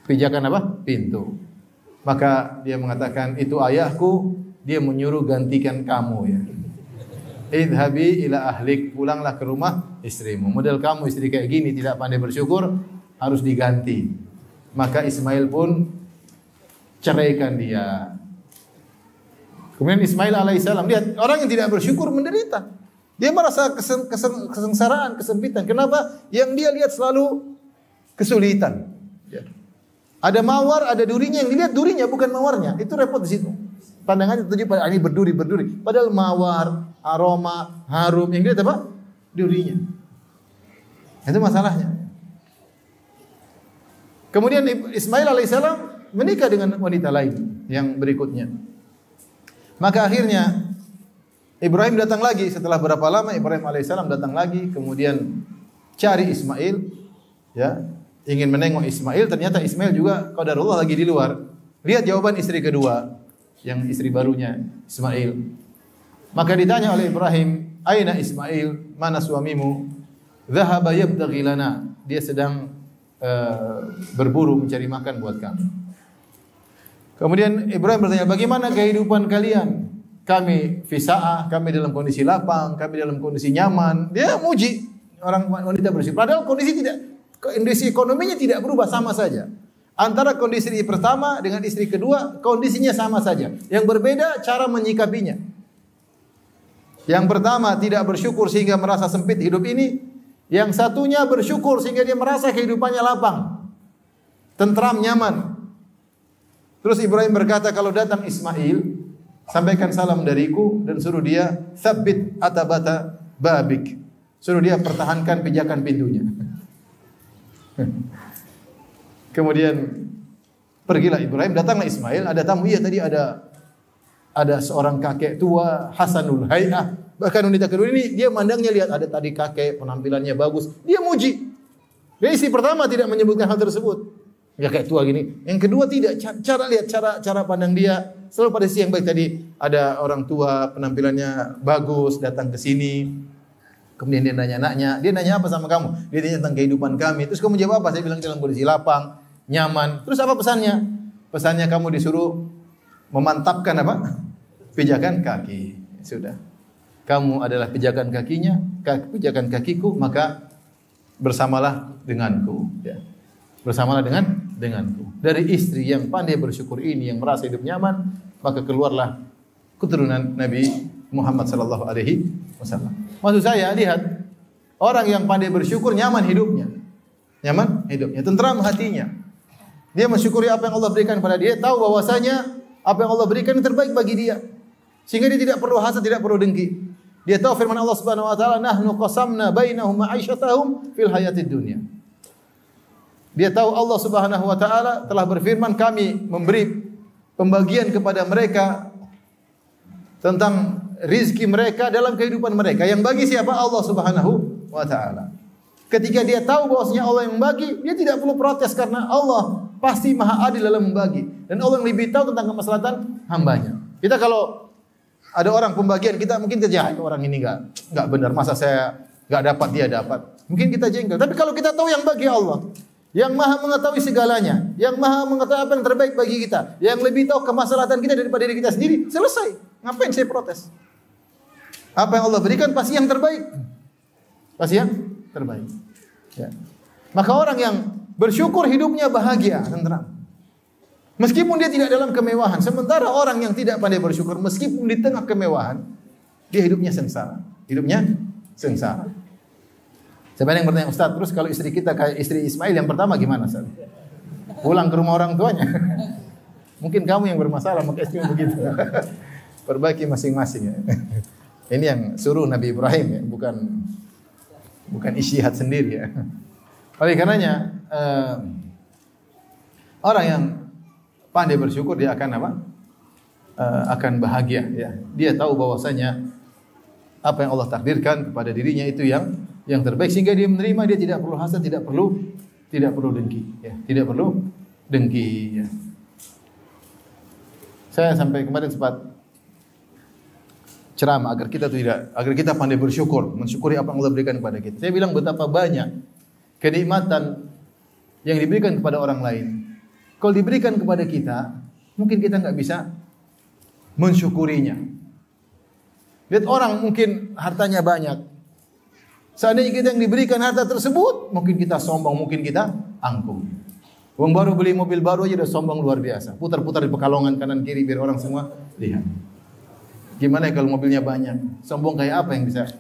pijakan apa? Pintu. Maka dia mengatakan, "Itu ayahku, dia menyuruh gantikan kamu ya. Idhabi ila ahlik, pulanglah ke rumah istrimu. Model kamu istri kayak gini tidak pandai bersyukur, harus diganti." Maka Ismail pun ceraikan dia. Kemudian Ismail alaihissalam, lihat orang yang tidak bersyukur menderita. Dia merasa kesengsaraan, kesempitan. Kenapa? Yang dia lihat selalu kesulitan. Ada mawar, ada durinya, yang dilihat durinya bukan mawarnya. Itu repot di situ. Pandangannya tertuju pada ini berduri. Padahal mawar, aroma, harum, yang dilihat apa? Durinya. Itu masalahnya. Kemudian Ismail alaihissalam menikah dengan wanita lain yang berikutnya. Maka akhirnya Ibrahim datang lagi. Setelah berapa lama Ibrahim alaihissalam datang lagi, kemudian cari Ismail, ya, ingin menengok Ismail. Ternyata Ismail juga qadarullah lagi di luar. Lihat jawaban istri kedua, yang istri barunya Ismail. Maka ditanya oleh Ibrahim, "Aina Ismail? Mana suamimu?" "Dhahaba yabtaghi lana." Dia sedang berburu mencari makan buat kami. Kemudian Ibrahim bertanya, "Bagaimana kehidupan kalian?" "Kami fisa'ah, kami dalam kondisi lapang, kami dalam kondisi nyaman." Dia muji orang wanita bersyukur. Padahal kondisi ekonominya tidak berubah, sama saja. Antara kondisi pertama dengan istri kedua, kondisinya sama saja. Yang berbeda cara menyikapinya. Yang pertama tidak bersyukur sehingga merasa sempit hidup ini. Yang satunya bersyukur sehingga dia merasa kehidupannya lapang, tentram, nyaman. Terus Ibrahim berkata, "Kalau datang Ismail, sampaikan salam dariku dan suruh dia tsabbit atabata babik." Suruh dia pertahankan pijakan pintunya. Kemudian pergilah Ibrahim, datanglah Ismail, ada tamu. Iya, tadi ada seorang kakek tua, hasanul hay'ah. Bahkan wanita kedua ini dia mandangnya, lihat ada tadi kakek penampilannya bagus, dia muji. Jadi istri pertama tidak menyebutkan hal tersebut. Kakek tua gini. Yang kedua tidak, cara pandang dia selalu pada sisi yang baik. Tadi ada orang tua penampilannya bagus datang ke sini. Kemudian dia nanya-nanya, dia nanya apa sama kamu? Dia tanya tentang kehidupan kami. Terus kamu jawab apa? Saya bilang dalam kondisi lapang, nyaman. Terus apa pesannya? Pesannya kamu disuruh memantapkan apa? Pijakan kaki. Sudah. Kamu adalah pijakan kakinya, pijakan kakiku, maka bersamalah denganku. Ya. Bersamalah denganku. Dari istri yang pandai bersyukur ini, yang merasa hidup nyaman, maka keluarlah keturunan Nabi Muhammad sallallahu alaihi wasallam. Maksud saya, lihat orang yang pandai bersyukur nyaman hidupnya. Nyaman hidupnya, tentram hatinya. Dia mensyukuri apa yang Allah berikan pada dia, tahu bahwasanya apa yang Allah berikan yang terbaik bagi dia. Sehingga dia tidak perlu hasad, tidak perlu dengki. Dia tahu firman Allah Subhanahu wa taala, "Nahnu qasamna bainahum ma'isyatahum fil hayatid dunya." Dia tahu Allah Subhanahu wa taala telah berfirman, kami memberi pembagian kepada mereka tentang rizki mereka dalam kehidupan mereka. Yang bagi siapa? Allah Subhanahu wa taala. Ketika dia tahu bahwasanya Allah yang membagi, dia tidak perlu protes karena Allah pasti maha adil dalam membagi. Dan Allah yang lebih tahu tentang kemaslahatan hambanya. Kita kalau ada orang pembagian, kita mungkin kerja, orang ini enggak benar, masa saya enggak dapat, dia dapat. Mungkin kita jengkel. Tapi kalau kita tahu yang bagi Allah, yang maha mengetahui segalanya, yang maha mengetahui apa yang terbaik bagi kita, yang lebih tahu kemaslahatan kita daripada diri kita sendiri, selesai. Ngapain saya protes? Apa yang Allah berikan pasti yang terbaik. Pasti yang terbaik. Ya. Maka orang yang bersyukur hidupnya bahagia, tenteram. Meskipun dia tidak dalam kemewahan. Sementara orang yang tidak pandai bersyukur, meskipun di tengah kemewahan, dia hidupnya sengsara. Hidupnya sengsara. Sebenarnya yang bertanya, Ustaz, terus kalau istri kita kayak istri Ismail yang pertama gimana, Ustaz? Pulang ke rumah orang tuanya. Mungkin kamu yang bermasalah, maka istrimu begitu. Perbaiki masing-masing ya. Ini yang suruh Nabi Ibrahim ya, bukan ijtihad sendiri ya. Oleh karenanya orang yang pandai bersyukur dia akan apa? Akan bahagia ya. Dia tahu bahwasanya apa yang Allah takdirkan kepada dirinya itu yang terbaik, sehingga dia menerima, dia tidak perlu hasad, tidak perlu dengki ya. Tidak perlu dengki ya. Saya sampai kemarin sempat ceramah agar kita pandai bersyukur, mensyukuri apa yang Allah berikan kepada kita. Saya bilang betapa banyak kenikmatan yang diberikan kepada orang lain. Kalau diberikan kepada kita, mungkin kita enggak bisa mensyukurinya. Lihat orang mungkin hartanya banyak. Seandainya kita yang diberikan harta tersebut, mungkin kita sombong, mungkin kita angkuh. Wong baru beli mobil baru aja udah sombong luar biasa. Putar-putar di Pekalongan kanan kiri biar orang semua lihat. Gimana kalau mobilnya banyak? Sombong kayak apa yang bisa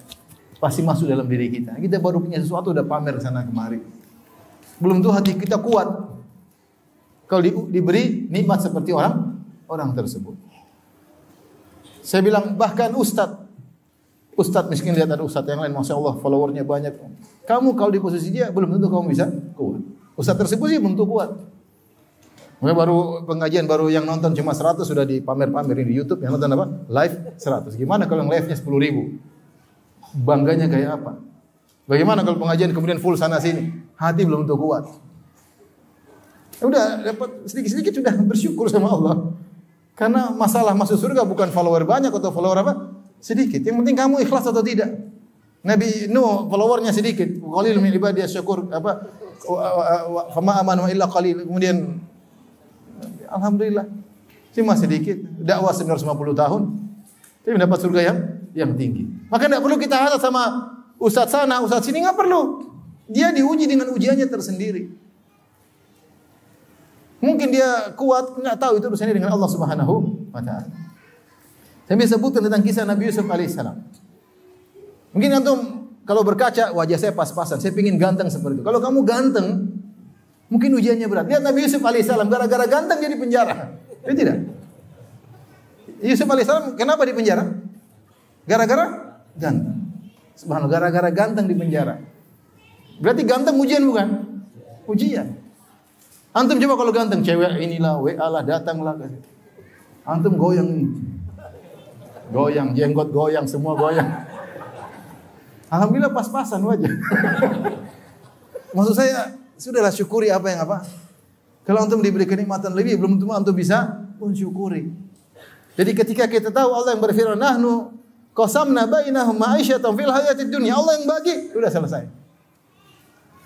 pasti masuk dalam diri kita. Kita baru punya sesuatu udah pamer sana kemari. Belum tuh hati kita kuat. Kalau diberi nikmat seperti orang tersebut. Saya bilang bahkan Ustadz miskin, lihat ada ustadz yang lain, Masya Allah followernya banyak. Kamu kalau di posisi dia belum tentu kamu bisa kuat. Ustadz tersebut sih belum tentu kuat. Mungkin baru pengajian, baru yang nonton cuma 100 sudah dipamer-pamerin di YouTube. Yang nonton apa? Live 100. Gimana kalau yang live-nya 10.000? Bangganya kayak apa? Bagaimana kalau pengajian kemudian full sana sini? Hati belum tentu kuat. Ya udah dapat sedikit-sedikit sudah bersyukur sama Allah. Karena masalah masuk surga bukan follower banyak atau follower apa? Sedikit. Yang penting kamu ikhlas atau tidak. Nabi Nuh followernya sedikit. Qalil min ibadiyas syakur apa? Fama amanu illa qalil. Kemudian alhamdulillah cuma sedikit. Dakwah 950 tahun. Tapi mendapat surga yang tinggi. Maka tidak perlu kita hasad sama ustaz sana, ustaz sini, enggak perlu. Dia diuji dengan ujiannya tersendiri. Mungkin dia kuat, enggak tahu itu urusannya dengan Allah Subhanahu wa taala. Saya bisa sebutkan tentang kisah Nabi Yusuf alaihissalam. Mungkin antum kalau berkaca wajah saya pas-pasan, saya pingin ganteng seperti itu. Kalau kamu ganteng, mungkin ujiannya berat. Lihat Nabi Yusuf alaihissalam, gara-gara ganteng dia di penjara. Itu tidak? Yusuf alaihissalam kenapa di penjara? Gara-gara ganteng. Subhanallah, gara-gara ganteng di penjara. Berarti ganteng ujian bukan? Ujian. Antum coba kalau ganteng, cewek inilah, WA lah, datanglah. Antum goyang. Goyang, jenggot goyang, semua goyang. Alhamdulillah pas-pasan wajah. Maksud saya, sudahlah syukuri apa yang apa. Kalau antum diberi kenikmatan lebih, belum tentu antum bisa mensyukuri. Jadi ketika kita tahu Allah yang berfirman, nahnu qasamna bainahum ma'isyatan fil hayatid dunya. Allah yang bagi, sudah selesai.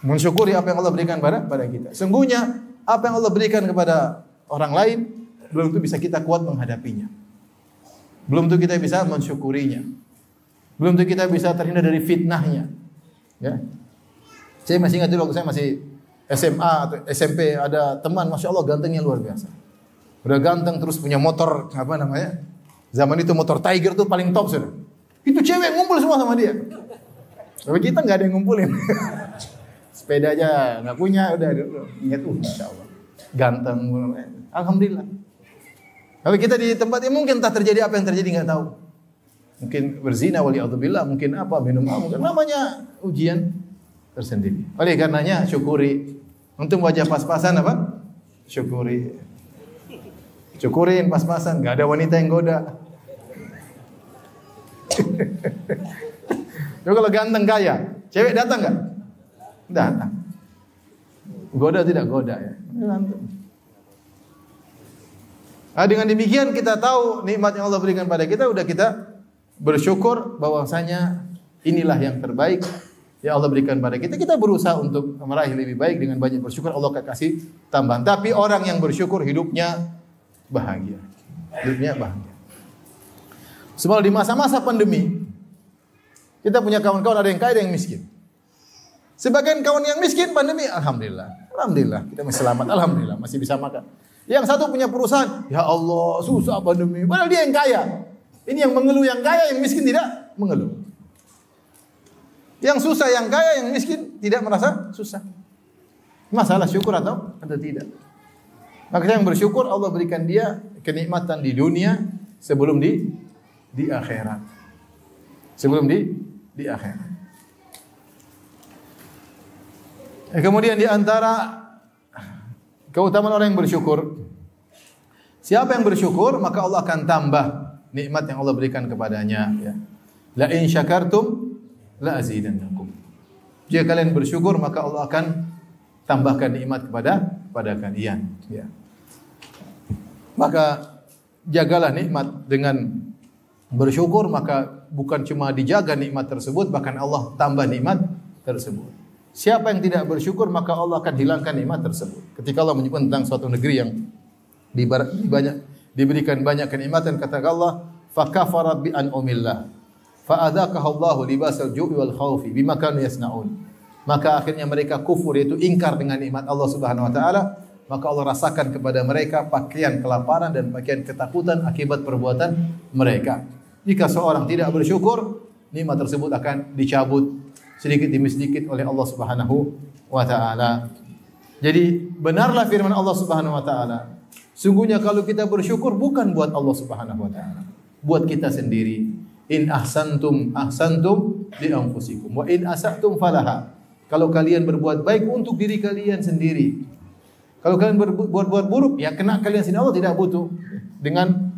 Mensyukuri apa yang Allah berikan pada kita. Sungguhnya apa yang Allah berikan kepada orang lain belum tentu bisa kita kuat menghadapinya. Belum tentu kita bisa mensyukurinya. Belum tentu kita bisa terhindar dari fitnahnya. Ya. Saya masih ingat dulu waktu saya masih SMA atau SMP, ada teman, Masya Allah gantengnya luar biasa. Udah ganteng terus punya motor, apa namanya? Zaman itu motor Tiger tuh paling top sudah. Itu cewek ngumpul semua sama dia. Tapi kita nggak ada yang ngumpulin. Sepeda aja nggak punya, udah ingat Masya Allah. Ganteng, alhamdulillah. Kalau kita di tempat yang mungkin tak terjadi apa yang terjadi nggak tahu. Mungkin berzina wali'adzubillah, mungkin apa, minum apa, mungkin namanya ujian tersendiri. Oleh karenanya syukuri. Untuk wajah pas-pasan apa? Syukuri. Syukurin pas-pasan, enggak ada wanita yang goda. Jadi kalau ganteng kaya, cewek datang enggak? Datang. Goda tidak goda ya. Nah, dengan demikian kita tahu nikmat yang Allah berikan pada kita, udah kita bersyukur bahwasanya inilah yang terbaik yang Allah berikan pada kita. Kita berusaha untuk meraih lebih baik dengan banyak bersyukur, Allah akan kasih tambahan. Tapi orang yang bersyukur hidupnya bahagia. Hidupnya bahagia. Sebab di masa-masa pandemi kita punya kawan-kawan ada yang kaya, ada yang miskin. Sebagian kawan yang miskin pandemi, alhamdulillah. Alhamdulillah kita masih selamat, alhamdulillah masih bisa makan. Yang satu punya perusahaan, ya Allah susah pandemi. Padahal dia yang kaya. Ini yang mengeluh yang kaya, yang miskin tidak mengeluh. Yang susah yang kaya, yang miskin tidak merasa susah. Masalah syukur atau tidak. Maka yang bersyukur Allah berikan dia kenikmatan di dunia sebelum di akhirat. Sebelum di akhirat. Kemudian di antara keutamaan orang yang bersyukur, siapa yang bersyukur maka Allah akan tambah nikmat yang Allah berikan kepadanya. Ya. La in syakartum la azidannakum. Jika kalian bersyukur maka Allah akan tambahkan nikmat kepada kalian. Ya. Maka jagalah nikmat dengan bersyukur, maka bukan cuma dijaga nikmat tersebut, bahkan Allah tambah nikmat tersebut. Siapa yang tidak bersyukur maka Allah akan hilangkan nikmat tersebut. Ketika Allah menyebut tentang suatu negeri yang diberikan banyak kenikmatan, kata Allah, fakafara bi an'umillah fa'adzaqahu Allahu libasal ju'i wal khaufi bima kanu yasnaun. Maka akhirnya mereka kufur, yaitu ingkar dengan nikmat Allah Subhanahu wa taala, maka Allah rasakan kepada mereka pakaian kelaparan dan pakaian ketakutan akibat perbuatan mereka. Jika seorang tidak bersyukur, nikmat tersebut akan dicabut sedikit demi sedikit oleh Allah Subhanahu wa taala. Jadi benarlah firman Allah Subhanahu wa taala, sungguhnya kalau kita bersyukur bukan buat Allah Subhanahu wa taala, buat kita sendiri. In ahsantum ahsantum li anfusikum wa in asatum falaha. Kalau kalian berbuat baik untuk diri kalian sendiri. Kalau kalian berbuat buruk, ya kena kalian sendiri. Allah tidak butuh dengan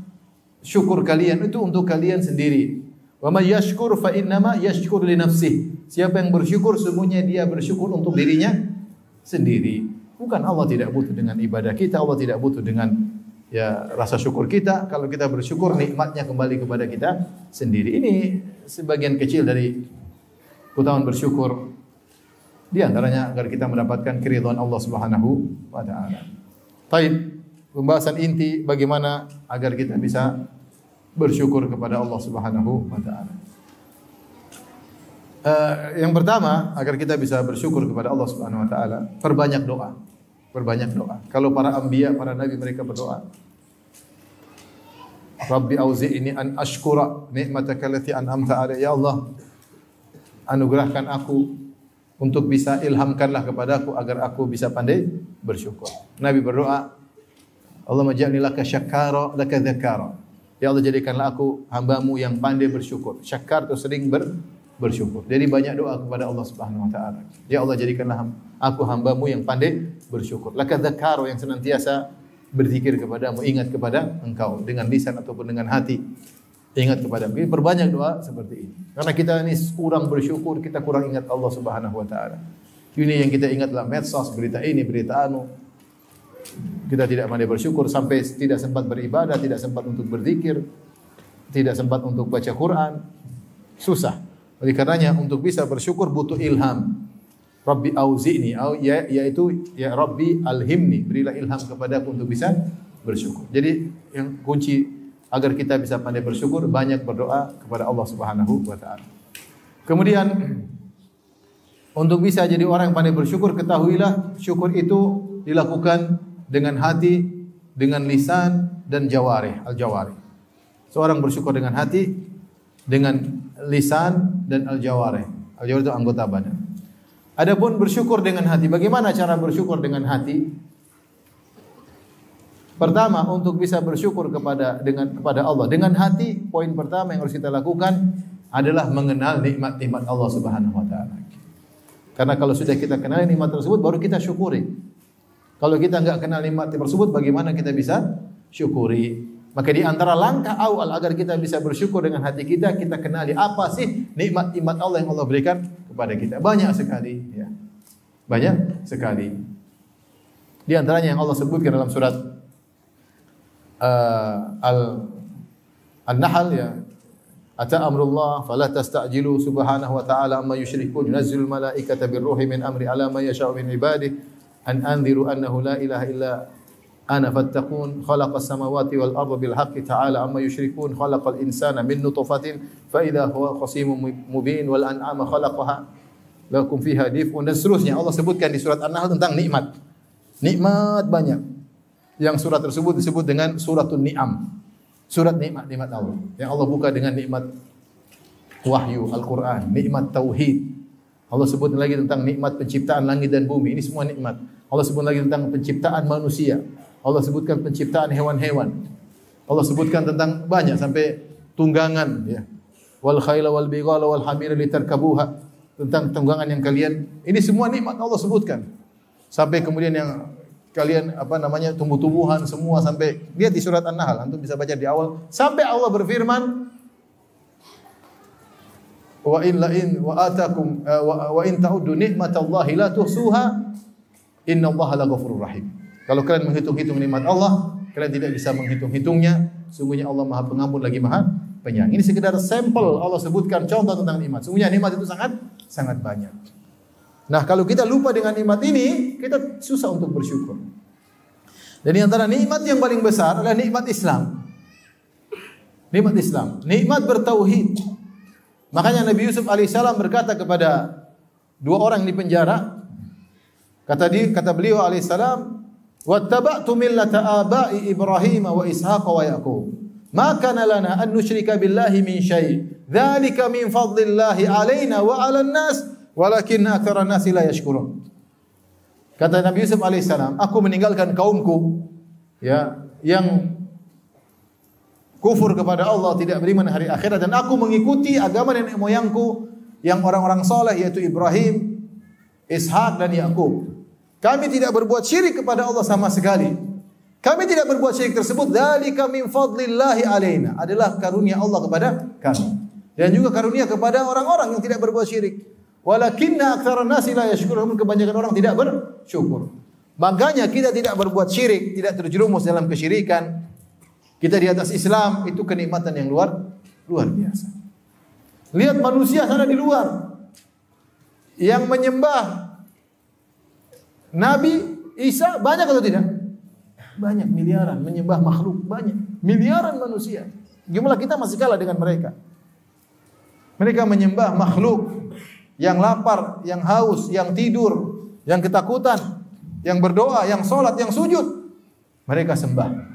syukur kalian, itu untuk kalian sendiri. Wa may yashkur fa innama yashkur li nafsihi. Siapa yang bersyukur semuanya dia bersyukur untuk dirinya sendiri. Bukan Allah tidak butuh dengan ibadah kita, Allah tidak butuh dengan rasa syukur kita. Kalau kita bersyukur, nikmatnya kembali kepada kita sendiri. Ini sebagian kecil dari keutamaan bersyukur. Di antaranya agar kita mendapatkan keridhaan Allah Subhanahu wa taala. Baik, pembahasan inti bagaimana agar kita bisa bersyukur kepada Allah Subhanahu wa taala. Yang pertama, agar kita bisa bersyukur kepada Allah Subhanahu wa taala, perbanyak doa. Perbanyak doa. Kalau para anbiya, para nabi mereka berdoa, Rabbi auzi'ni an ashkura ni'mataka allati an'amta 'alayya. Ya Allah, anugerahkan aku untuk bisa ilhamkanlah kepadaku agar aku bisa pandai bersyukur. Nabi berdoa, Allahumma ja'alni laka syakkara laka dzakara. Ya Allah, jadikanlah aku hambamu yang pandai bersyukur. Syakkar itu sering bersyukur. Jadi banyak doa kepada Allah Subhanahu wa taala. Ya Allah, jadikanlah aku hambamu yang pandai bersyukur. Laka dzakara, yang senantiasa berzikir kepadamu, ingat kepada Engkau dengan lisan ataupun dengan hati. Ingat kepadamu. Ini perbanyak doa seperti ini. Karena kita ini kurang bersyukur, kita kurang ingat Allah Subhanahu wa taala. Ini yang kita ingatlah medsos, berita ini, berita anu. Kita tidak pandai bersyukur sampai tidak sempat beribadah, tidak sempat untuk berzikir. tidak sempat untuk baca Quran, susah. Oleh karenanya untuk bisa bersyukur butuh ilham. Rabbi auzi'ni, yaitu ya Rabbi alhimni, berilah ilham kepadaku untuk bisa bersyukur. Jadi yang kunci agar kita bisa pandai bersyukur, banyak berdoa kepada Allah Subhanahu wa taala. Kemudian untuk bisa jadi orang yang pandai bersyukur, ketahuilah syukur itu dilakukan dengan hati, dengan lisan dan jawarih, al-jawarih. Seorang bersyukur dengan hati, dengan lisan dan al-jawarih. Al-jawarih itu anggota badan. Adapun bersyukur dengan hati, bagaimana cara bersyukur dengan hati? Pertama, untuk bisa bersyukur kepada Allah dengan hati, poin pertama yang harus kita lakukan adalah mengenal nikmat-nikmat Allah Subhanahu wa taala. Karena kalau sudah kita kenal nikmat tersebut, baru kita syukuri. Kalau kita enggak kenal nikmat tersebut, bagaimana kita bisa syukuri? Maka di antara langkah awal agar kita bisa bersyukur dengan hati kita, kita kenali apa sih nikmat-nikmat Allah yang Allah berikan kepada kita. Banyak sekali, ya. Banyak sekali. Di antaranya yang Allah sebutkan dalam surat An-Nahl, ya. Ata amrullah fala tasta'jilu subhanahu wa ta'ala amma yusyrikun yunazzilul malaikata birruhi min amri ala ma yasha'u min ibadihi an anziru annahu la ilaha illa ana fattaqun khalaqas samawati wal arda bil haqqi ta'ala amma yusyrikun khalaqal insana min nutfatin fa idza huwa khasimun mubin wal an'ama khalaqaha lakum fiha dif'un, dan seterusnya. Allah sebutkan di surat An-Nahl tentang nikmat. Nikmat banyak. Yang surat tersebut disebut dengan suratun ni'am. Surat nikmat-nikmat Allah. Yang Allah buka dengan nikmat wahyu Al-Quran, nikmat tauhid. Allah sebut lagi tentang nikmat penciptaan langit dan bumi. Ini semua nikmat. Allah sebut lagi tentang penciptaan manusia. Allah sebutkan penciptaan hewan-hewan. Allah sebutkan tentang banyak sampai tunggangan, ya. Wal khayla wal bighala wal hamira litarkabuha, tentang tunggangan yang kalian. Ini semua nikmat Allah sebutkan. Sampai kemudian yang kalian tumbuh-tumbuhan semua, sampai lihat di surat An-Nahl, antum bisa baca di awal sampai Allah berfirman wa in ta'uddu nikmatallahi la tuhsuha innallaha laghafurur rahim. Kalau kalian menghitung-hitung nikmat Allah, kalian tidak bisa menghitung-hitungnya. Sungguhnya Allah Maha Pengampun lagi Maha Penyayang. Ini sekedar sampel Allah sebutkan contoh tentang nikmat. Sungguhnya nikmat itu sangat banyak. Nah, kalau kita lupa dengan nikmat ini, kita susah untuk bersyukur. Dan di antara nikmat yang paling besar adalah nikmat Islam. Nikmat Islam, nikmat bertauhid. Makanya Nabi Yusuf alaihissalam berkata kepada dua orang di penjara, kata beliau alaihissalam, "Wattaba'tu millata aba'i Ibrahim wa Ishaq wa Yaqub. Ma kana lana an nusyrika billahi min syai'. Dzalika min fadlillahi 'alaina wa 'alan nas." Walakinna aktsara nasi la yashkurun. Kata Nabi Yusuf alaihissalam, aku meninggalkan kaumku, ya, yang kufur kepada Allah, tidak beriman hari akhirat, dan aku mengikuti agama nenek moyangku yang orang-orang saleh, yaitu Ibrahim, Ishak dan Yakub. Kami tidak berbuat syirik kepada Allah sama sekali. Kami tidak berbuat syirik tersebut, dzalika min fadlillahi alaina, adalah karunia Allah kepada kami, dan juga karunia kepada orang-orang yang tidak berbuat syirik. Walakinna aktsara nasi la yashkurun, kebanyakan orang tidak bersyukur. Makanya kita tidak berbuat syirik, tidak terjerumus dalam kesyirikan. Kita di atas Islam, itu kenikmatan yang luar biasa. Lihat manusia sana di luar yang menyembah Nabi Isa, banyak atau tidak? Banyak, miliaran, menyembah makhluk banyak, miliaran manusia. Jumlah kita masih kalah dengan mereka. Mereka menyembah makhluk yang lapar, yang haus, yang tidur, yang ketakutan, yang berdoa, yang sholat, yang sujud. Mereka sembah.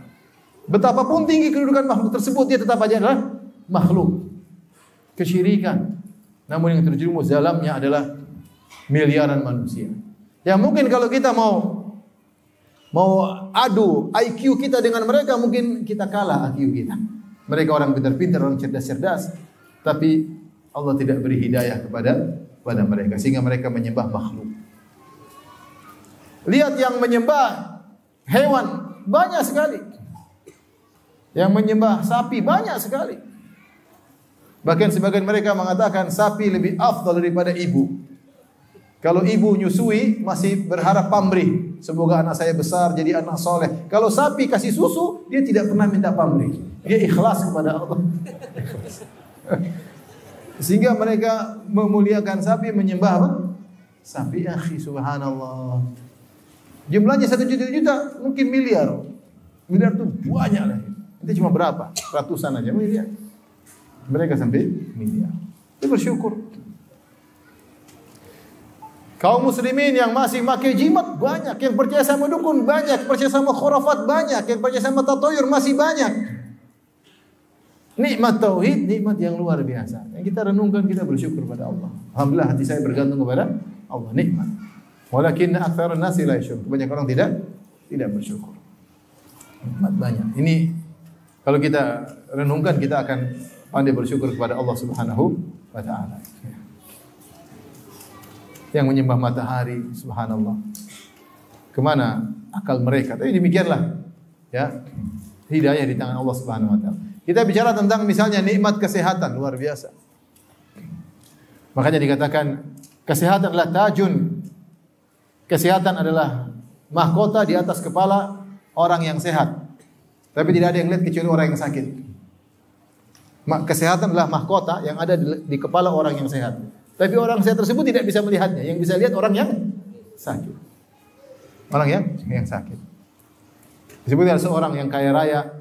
Betapapun tinggi kedudukan makhluk tersebut, dia tetap aja adalah makhluk. Kesyirikan. Namun yang terjerumus dalamnya adalah miliaran manusia. Ya mungkin kalau kita mau adu IQ kita dengan mereka, mungkin kita kalah IQ kita. Mereka orang pintar-pintar, orang cerdas-cerdas, tapi Allah tidak beri hidayah kepada mereka, sehingga mereka menyembah makhluk. Lihat yang menyembah hewan, banyak sekali. Yang menyembah sapi, banyak sekali. Bahkan sebagian mereka mengatakan sapi lebih afdal daripada ibu. Kalau ibu nyusui masih berharap pamrih, semoga anak saya besar jadi anak soleh. Kalau sapi kasih susu, dia tidak pernah minta pamrih. Dia ikhlas kepada Allah. Sehingga mereka memuliakan sapi, menyembah apa? Sapi, akhi, subhanallah. Jumlahnya 1 juta, mungkin miliar. Miliar itu banyak lah. Itu cuma berapa? Ratusan aja miliar. Mereka sampai miliar. Itu bersyukur. Kaum muslimin yang masih pakai jimat banyak, yang percaya sama dukun banyak, percaya sama khurafat banyak, yang percaya sama tatoyur masih banyak. Nikmat tauhid, nikmat yang luar biasa. Yang kita renungkan, kita bersyukur pada Allah. Alhamdulillah hati saya bergantung kepada Allah, nikmat. Walakin aktsarun nasi la yashkur. Banyak orang tidak bersyukur. Nikmat banyak. Ini kalau kita renungkan, kita akan pandai bersyukur kepada Allah Subhanahu wa taala. Yang menyembah matahari, subhanallah. Kemana akal mereka? Tapi demikianlah, ya, hidayah di tangan Allah Subhanahu wa taala. Kita bicara tentang misalnya nikmat kesehatan, luar biasa. Makanya dikatakan kesehatan adalah tajun. Kesehatan adalah mahkota di atas kepala orang yang sehat. Tapi tidak ada yang lihat kecuali orang yang sakit. Kesehatan adalah mahkota yang ada di kepala orang yang sehat. Tapi orang sehat tersebut tidak bisa melihatnya. Yang bisa lihat orang yang sakit. Orang yang sakit. Disebutkan seorang yang kaya raya,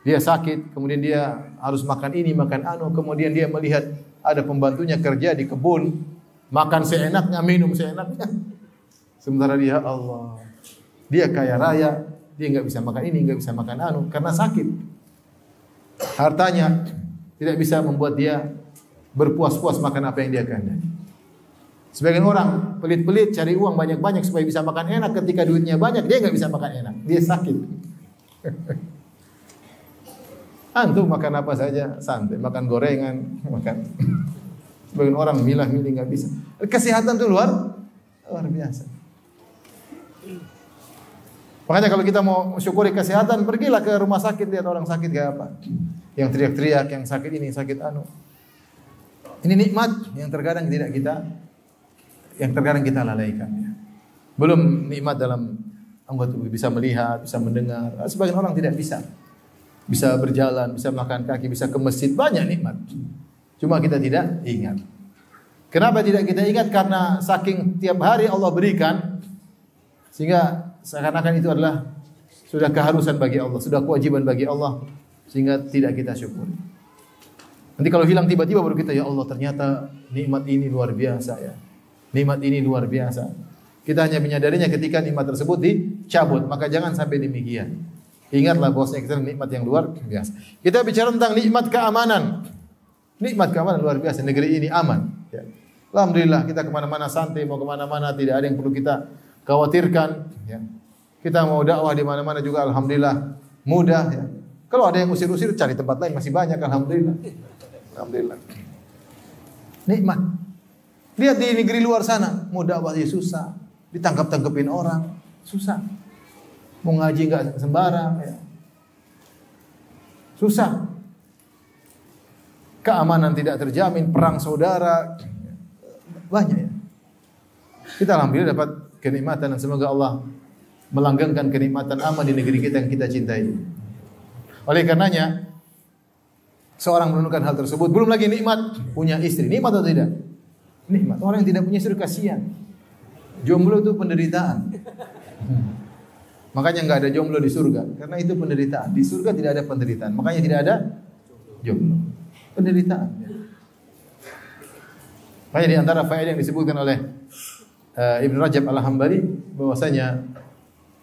dia sakit, kemudian dia harus makan ini, makan anu, kemudian dia melihat ada pembantunya kerja di kebun, makan seenaknya, minum seenaknya. Sementara dia, Allah, dia kaya raya, dia nggak bisa makan ini, nggak bisa makan anu, karena sakit. Hartanya tidak bisa membuat dia berpuas-puas makan apa yang dia kehendaki. Sebagian orang pelit-pelit cari uang banyak-banyak supaya bisa makan enak. Ketika duitnya banyak, dia nggak bisa makan enak, dia sakit. Antum makan apa saja santai, makan gorengan, makan. Sebagian orang milah-milih nggak bisa. Kesehatan itu luar biasa. Makanya kalau kita mau syukuri kesehatan, pergilah ke rumah sakit, lihat orang sakit kayak apa. Yang teriak-teriak, yang sakit ini, sakit anu. Ini nikmat yang terkadang kita lalaikan. Ya. Belum nikmat dalam anggota tubuh, bisa melihat, bisa mendengar. Sebagian orang tidak bisa. Bisa berjalan, bisa makan kaki, bisa ke masjid, banyak nikmat. Cuma kita tidak ingat. Kenapa tidak kita ingat? Karena saking tiap hari Allah berikan, sehingga seakan-akan itu adalah sudah keharusan bagi Allah, sudah kewajiban bagi Allah, sehingga tidak kita syukuri. Nanti kalau hilang tiba-tiba baru kita, ya Allah, ternyata nikmat ini luar biasa ya. Nikmat ini luar biasa. Kita hanya menyadarinya ketika nikmat tersebut dicabut, maka jangan sampai demikian. Ingatlah bahwasanya kita nikmat yang luar biasa. Kita bicara tentang nikmat keamanan. Nikmat keamanan luar biasa. Negeri ini aman. Ya. Alhamdulillah kita kemana-mana santai, mau kemana-mana tidak ada yang perlu kita khawatirkan. Ya. Kita mau dakwah di mana-mana juga alhamdulillah mudah. Ya. Kalau ada yang usir-usir cari tempat lain masih banyak, alhamdulillah. Alhamdulillah. Nikmat. Lihat di negeri luar sana, mau dakwah susah, ditangkap-tangkepin orang, susah. Mau ngaji enggak sembarang, ya. Susah. Keamanan tidak terjamin, perang saudara, banyak ya. Kita alhamdulillah dapat kenikmatan dan semoga Allah melanggengkan kenikmatan aman di negeri kita yang kita cintai. Oleh karenanya, seorang merenungkan hal tersebut. Belum lagi nikmat punya istri. Nikmat atau tidak? Nikmat. Orang yang tidak punya istri kasihan. Jomblo itu penderitaan. Makanya enggak ada jomblo di surga. Karena itu penderitaan. Di surga tidak ada penderitaan. Makanya tidak ada jomblo. Penderitaan. Makanya di antara faedah yang disebutkan oleh Ibn Rajab Al-Hambali, bahwasanya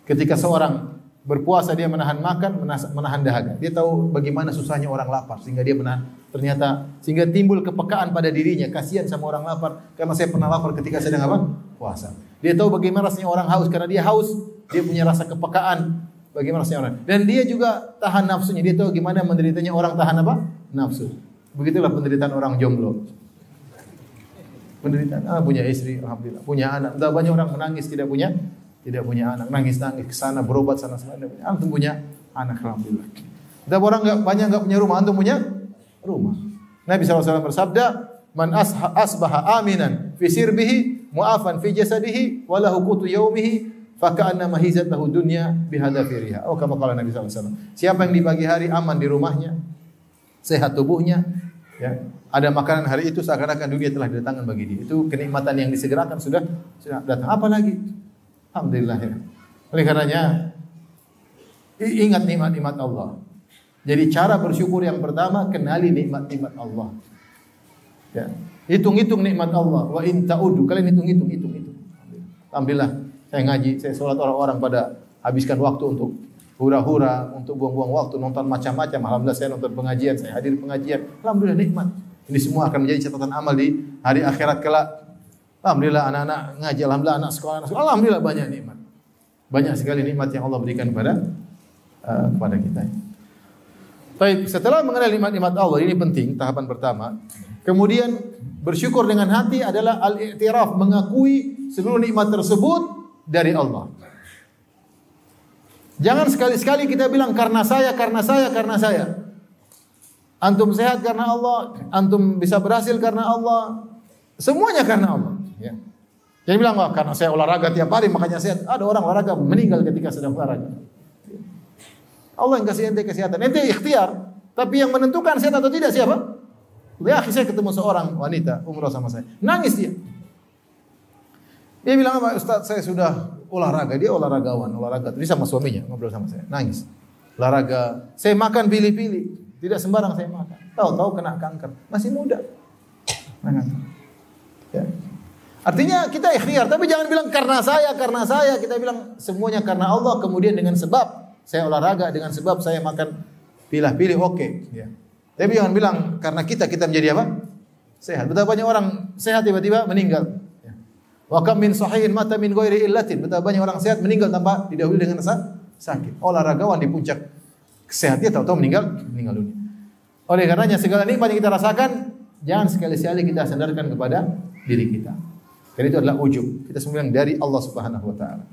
ketika seorang berpuasa dia menahan makan, menahan dahaga. Dia tahu bagaimana susahnya orang lapar sehingga dia menahan. Ternyata sehingga timbul kepekaan pada dirinya, kasihan sama orang lapar karena saya pernah lapar ketika sedang apa? Puasa. Dia tahu bagaimana rasanya orang haus karena dia haus, dia punya rasa kepekaan bagaimana rasanya orang. Dan dia juga tahan nafsunya. Dia tahu gimana menderitanya orang tahan apa? Nafsu. Begitulah penderitaan orang jomblo. Penderitaan punya istri, alhamdulillah, punya anak. Entah banyak orang menangis tidak punya anak, nangis-nangis ke sana berobat sana sana. Antum punya anak, alhamdulillah. Entah orang enggak punya rumah, antum punya rumah. Nabi SAW bersabda, "Man asbaha aminan fi sirbihi mu'afan fi jasadihi wa lahu qutu yaumihi fa ka'annama hizat lahu dunya bihadafiriha. Oh, kama qala Nabi sallallahu alaihi wasallam. Siapa yang di pagi hari aman di rumahnya, sehat tubuhnya, ya, ada makanan hari itu seakan-akan dunia telah didatangkan bagi dia. Itu kenikmatan yang disegerakan sudah datang. Apa lagi? Alhamdulillah ya. Oleh karenanya ingat nikmat-nikmat Allah. Jadi cara bersyukur yang pertama, kenali nikmat-nikmat Allah. Ya. Hitung-hitung nikmat Allah. Wa in ta'udu, kalian hitung-hitung. Alhamdulillah. Saya ngaji, saya sholat, orang-orang pada habiskan waktu untuk hura-hura, untuk buang-buang waktu, nonton macam-macam. Alhamdulillah saya nonton pengajian, saya hadir pengajian. Alhamdulillah nikmat. Ini semua akan menjadi catatan amal di hari akhirat kelak. Alhamdulillah anak-anak ngaji, alhamdulillah anak sekolah, alhamdulillah banyak nikmat. Banyak sekali nikmat yang Allah berikan kepada kita. Baik, setelah mengenal nikmat-nikmat Allah, ini penting, tahapan pertama. Kemudian bersyukur dengan hati adalah al-i'tiraf, mengakui seluruh nikmat tersebut dari Allah. Jangan sekali-sekali kita bilang karena saya. Antum sehat karena Allah, antum bisa berhasil karena Allah. Semuanya karena Allah. Ya. Jangan bilang karena saya olahraga tiap hari makanya sehat. Ada orang olahraga meninggal ketika sedang olahraga. Allah yang kasih ente kesehatan. Ente ikhtiar, tapi yang menentukan sehat atau tidak siapa? Ya, saya ketemu seorang wanita umrah sama saya. Nangis dia. Dia bilang apa? Ustaz, saya sudah olahraga. Dia olahragawan, olahraga. Tadi sama suaminya ngobrol sama saya. Nangis. Olahraga. Saya makan pilih-pilih. Tidak sembarang saya makan. Tahu-tahu kena kanker. Masih muda. Ya. Artinya kita ikhtiar, tapi jangan bilang karena saya. Kita bilang semuanya karena Allah. Kemudian dengan sebab saya olahraga, dengan sebab saya makan pilih-pilih, oke. Ya. Tapi jangan bilang karena kita menjadi apa? Sehat. Betapa banyak orang sehat tiba-tiba meninggal. Wa kam min sahihin mata min ghairi illatin. Betapa banyak orang sehat meninggal tanpa didahului dengan sakit. Olahragawan di puncak kesehatannya tahu-tahu meninggal dunia. Oleh karenanya segala nikmat yang kita rasakan jangan sekali-sekali kita sandarkan kepada diri kita. Karena itu adalah ujub. Kita semua yang dari Allah Subhanahu wa taala.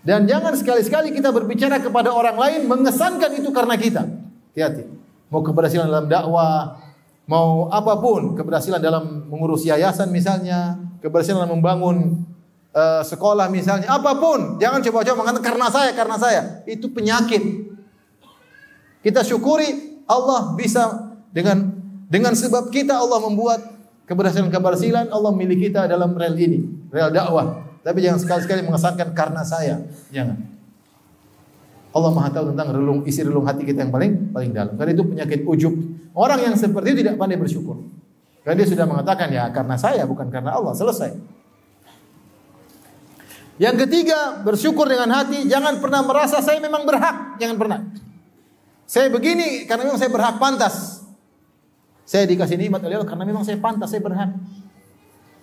Dan jangan sekali-sekali kita berbicara kepada orang lain mengesankan itu karena kita. Hati-hati. Mau keberhasilan dalam dakwah, mau apapun, keberhasilan dalam mengurus yayasan misalnya, keberhasilan dalam membangun sekolah misalnya, apapun, jangan coba-coba mengatakan karena saya. Itu penyakit. Kita syukuri Allah bisa dengan sebab kita Allah membuat keberhasilan, Allah memilih kita dalam rel ini, rel dakwah. Tapi jangan sekali-sekali mengesankan karena saya. Jangan. Allah Maha tahu tentang isi relung hati kita yang paling dalam. Karena itu penyakit ujub. Orang yang seperti itu tidak pandai bersyukur. Karena dia sudah mengatakan ya karena saya bukan karena Allah. Selesai. Yang ketiga, bersyukur dengan hati. Jangan pernah merasa saya memang berhak. Jangan pernah. Saya begini karena memang saya berhak, pantas. Saya dikasih nikmat oleh Allah karena memang saya pantas, saya berhak.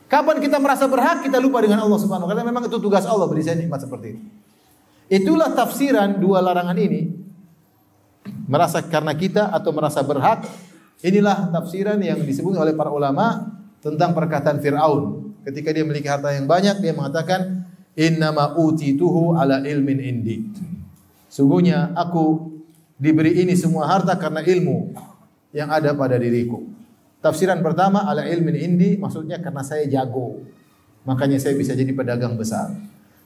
Kapan kita merasa berhak, kita lupa dengan Allah Subhanahu wa taala. Karena memang itu tugas Allah beri saya nikmat seperti itu. Itulah tafsiran dua larangan ini. Merasa karena kita atau merasa berhak. Inilah tafsiran yang disebut oleh para ulama tentang perkataan Fir'aun. Ketika dia memiliki harta yang banyak, dia mengatakan, innama utituhu ala ilmin indi. Sungguhnya aku diberi ini semua harta karena ilmu yang ada pada diriku. Tafsiran pertama, ala ilmin indi, maksudnya karena saya jago. Makanya saya bisa jadi pedagang besar.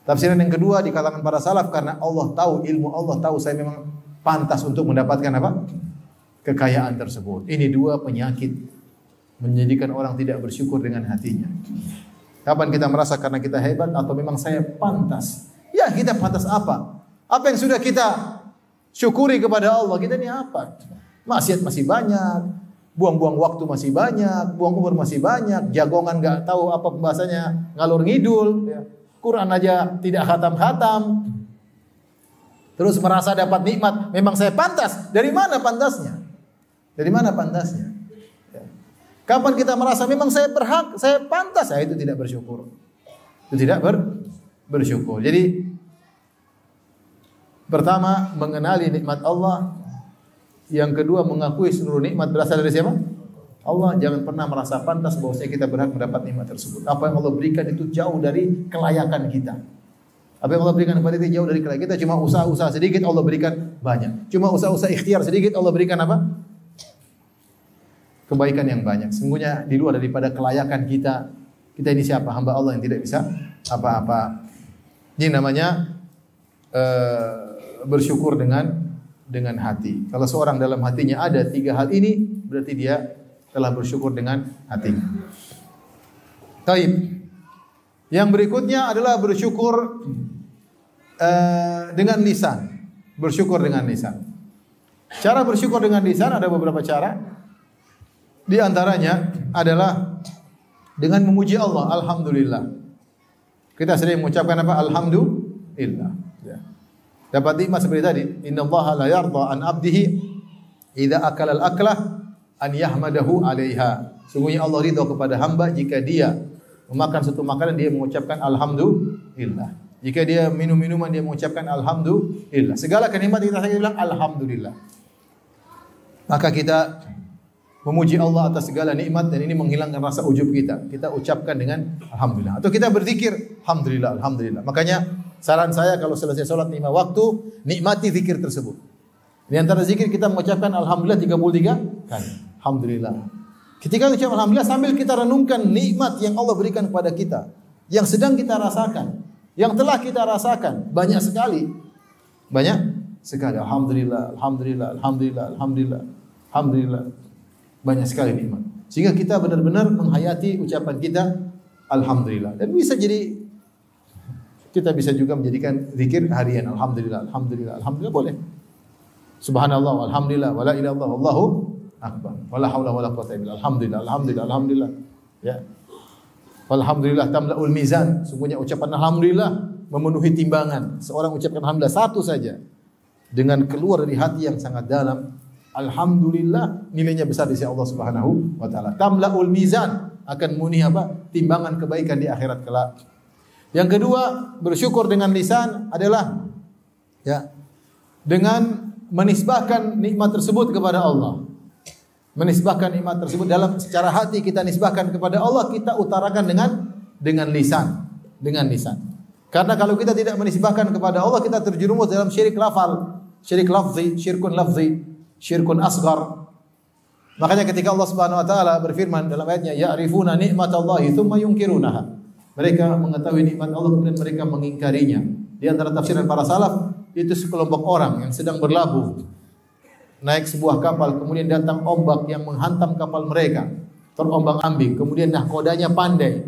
Tafsiran yang kedua di kalangan para salaf, karena Allah tahu, ilmu Allah tahu saya memang pantas untuk mendapatkan apa? Kekayaan tersebut. Ini dua penyakit menjadikan orang tidak bersyukur dengan hatinya. Kapan kita merasa karena kita hebat atau memang saya pantas? Ya, kita pantas apa? Apa yang sudah kita syukuri kepada Allah? Kita ini apa? Maksiat masih banyak, buang-buang waktu masih banyak, buang umur masih banyak, jagongan enggak tahu apa pembahasannya, ngalur ngidul, ya. Quran aja tidak khatam-khatam. Terus merasa dapat nikmat, memang saya pantas. Dari mana pantasnya? Dari mana pantasnya? Ya. Kapan kita merasa memang saya berhak, saya pantas, itu tidak bersyukur. Itu tidak bersyukur. Jadi pertama mengenali nikmat Allah, yang kedua mengakui seluruh nikmat berasal dari siapa? Allah. Jangan pernah merasa pantas bahwasanya kita berhak mendapat nikmat tersebut. Apa yang Allah berikan itu jauh dari kelayakan kita. Apa yang Allah berikan kepada kita jauh dari kelayakan kita. Cuma usaha-usaha sedikit Allah berikan banyak. Cuma usaha-usaha ikhtiar sedikit Allah berikan apa? Kebaikan yang banyak. Sungguhnya di luar daripada kelayakan kita Kita ini siapa? Hamba Allah yang tidak bisa apa-apa. Ini namanya bersyukur dengan hati. Kalau seorang dalam hatinya ada 3 hal ini, berarti dia telah bersyukur dengan hatinya. Taib. Yang berikutnya adalah bersyukur dengan lisan. Bersyukur dengan lisan. Cara bersyukur dengan lisan ada beberapa cara. Di antaranya adalah dengan memuji Allah, alhamdulillah. Kita sering mengucapkan apa? Alhamdulillah. Ya. Dapat nikmat seperti tadi, innallaha la yarda an abdihi idza akala al-aklah an yahmadahu 'alaiha. Sungguhnya Allah ridha kepada hamba jika dia memakan suatu makanan dia mengucapkan alhamdulillah. Jika dia minum minuman dia mengucapkan alhamdulillah. Segala kenikmatan kita bilang alhamdulillah. Maka kita memuji Allah atas segala nikmat dan ini menghilangkan rasa ujub kita. Kita ucapkan dengan alhamdulillah. Atau kita berzikir alhamdulillah, alhamdulillah. Makanya saran saya kalau selesai salat 5 waktu, nikmati zikir tersebut. Di antara zikir kita mengucapkan alhamdulillah 33 kali. Alhamdulillah. Ketika ucap alhamdulillah sambil kita renungkan nikmat yang Allah berikan kepada kita, yang sedang kita rasakan, yang telah kita rasakan, banyak sekali. Banyak sekali. Alhamdulillah, alhamdulillah, alhamdulillah, alhamdulillah. Alhamdulillah. Banyak sekali nikmat. Sehingga kita benar-benar menghayati ucapan kita alhamdulillah. Dan bisa jadi kita bisa juga menjadikan zikir harian. Alhamdulillah, alhamdulillah, alhamdulillah boleh. Subhanallah, alhamdulillah, wala ilaha illallah, wallahu akbar. Wala haula wala quwwata illa billah. Alhamdulillah, alhamdulillah, alhamdulillah. Ya. Alhamdulillah tamla'ul mizan. Sungguhnya ucapan alhamdulillah memenuhi timbangan. Seorang ucapkan alhamdulillah satu saja dengan keluar dari hati yang sangat dalam. Alhamdulillah nilainya besar di sisi Allah Subhanahu wa taala. Tamla'ul mizan akan memenuhi apa? Timbangan kebaikan di akhirat kelak. Yang kedua, bersyukur dengan lisan adalah ya dengan menisbahkan nikmat tersebut kepada Allah. Menisbahkan nikmat tersebut dalam secara hati kita nisbahkan kepada Allah, kita utarakan dengan lisan, dengan lisan. Karena kalau kita tidak menisbahkan kepada Allah, kita terjerumus dalam syirik lafal, syirik lafzi, syirkun asghar. Makanya ketika Allah Subhanahu wa taala berfirman dalam ayatnya, ya'rifuna nikmatallahi tsumma yunkirunaha. Mereka mengetahui nikmat Allah kemudian mereka mengingkarinya. Di antara tafsiran para salaf, itu sekelompok orang yang sedang berlabuh naik sebuah kapal, kemudian datang ombak yang menghantam kapal mereka, terombang-ambing. Kemudian nahkodanya pandai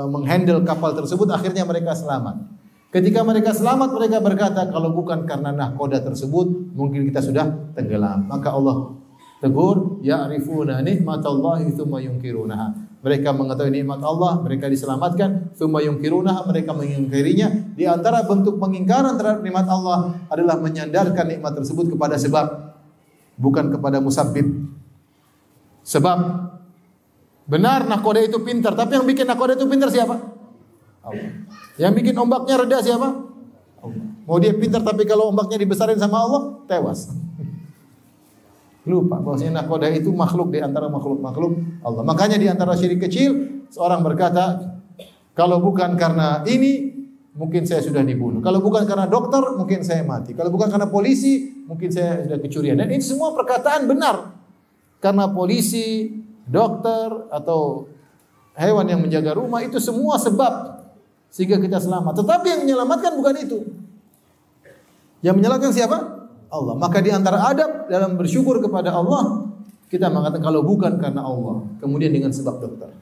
menghandle kapal tersebut, akhirnya mereka selamat. Ketika mereka selamat, mereka berkata, kalau bukan karena nahkoda tersebut, mungkin kita sudah tenggelam. Maka Allah tegur, ya'rifuna nikmatallahi tsumma yunkirunaha. Mereka mengetahui nikmat Allah, mereka diselamatkan, tsumma yunkirunaha, mereka mengingkarinya. Di antara bentuk pengingkaran terhadap nikmat Allah adalah menyandarkan nikmat tersebut kepada sebab, bukan kepada musabbib. Sebab benar nahkoda itu pintar, tapi yang bikin nahkoda itu pintar siapa? Allah. Yang bikin ombaknya reda siapa? Allah. Mau dia pintar tapi kalau ombaknya dibesarin sama Allah, tewas. Lupa bahwasanya nahkoda itu makhluk di antara makhluk-makhluk Allah. Makanya di antara syirik kecil, seorang berkata, kalau bukan karena ini, mungkin saya sudah dibunuh. Kalau bukan karena dokter, mungkin saya mati. Kalau bukan karena polisi, mungkin saya sudah kecurian. Dan ini semua perkataan benar. Karena polisi, dokter, atau hewan yang menjaga rumah, itu semua sebab sehingga kita selamat. Tetapi yang menyelamatkan bukan itu. Yang menyelamatkan siapa? Allah. Maka di antara adab dalam bersyukur kepada Allah, kita mengatakan kalau bukan karena Allah, kemudian dengan sebab dokter.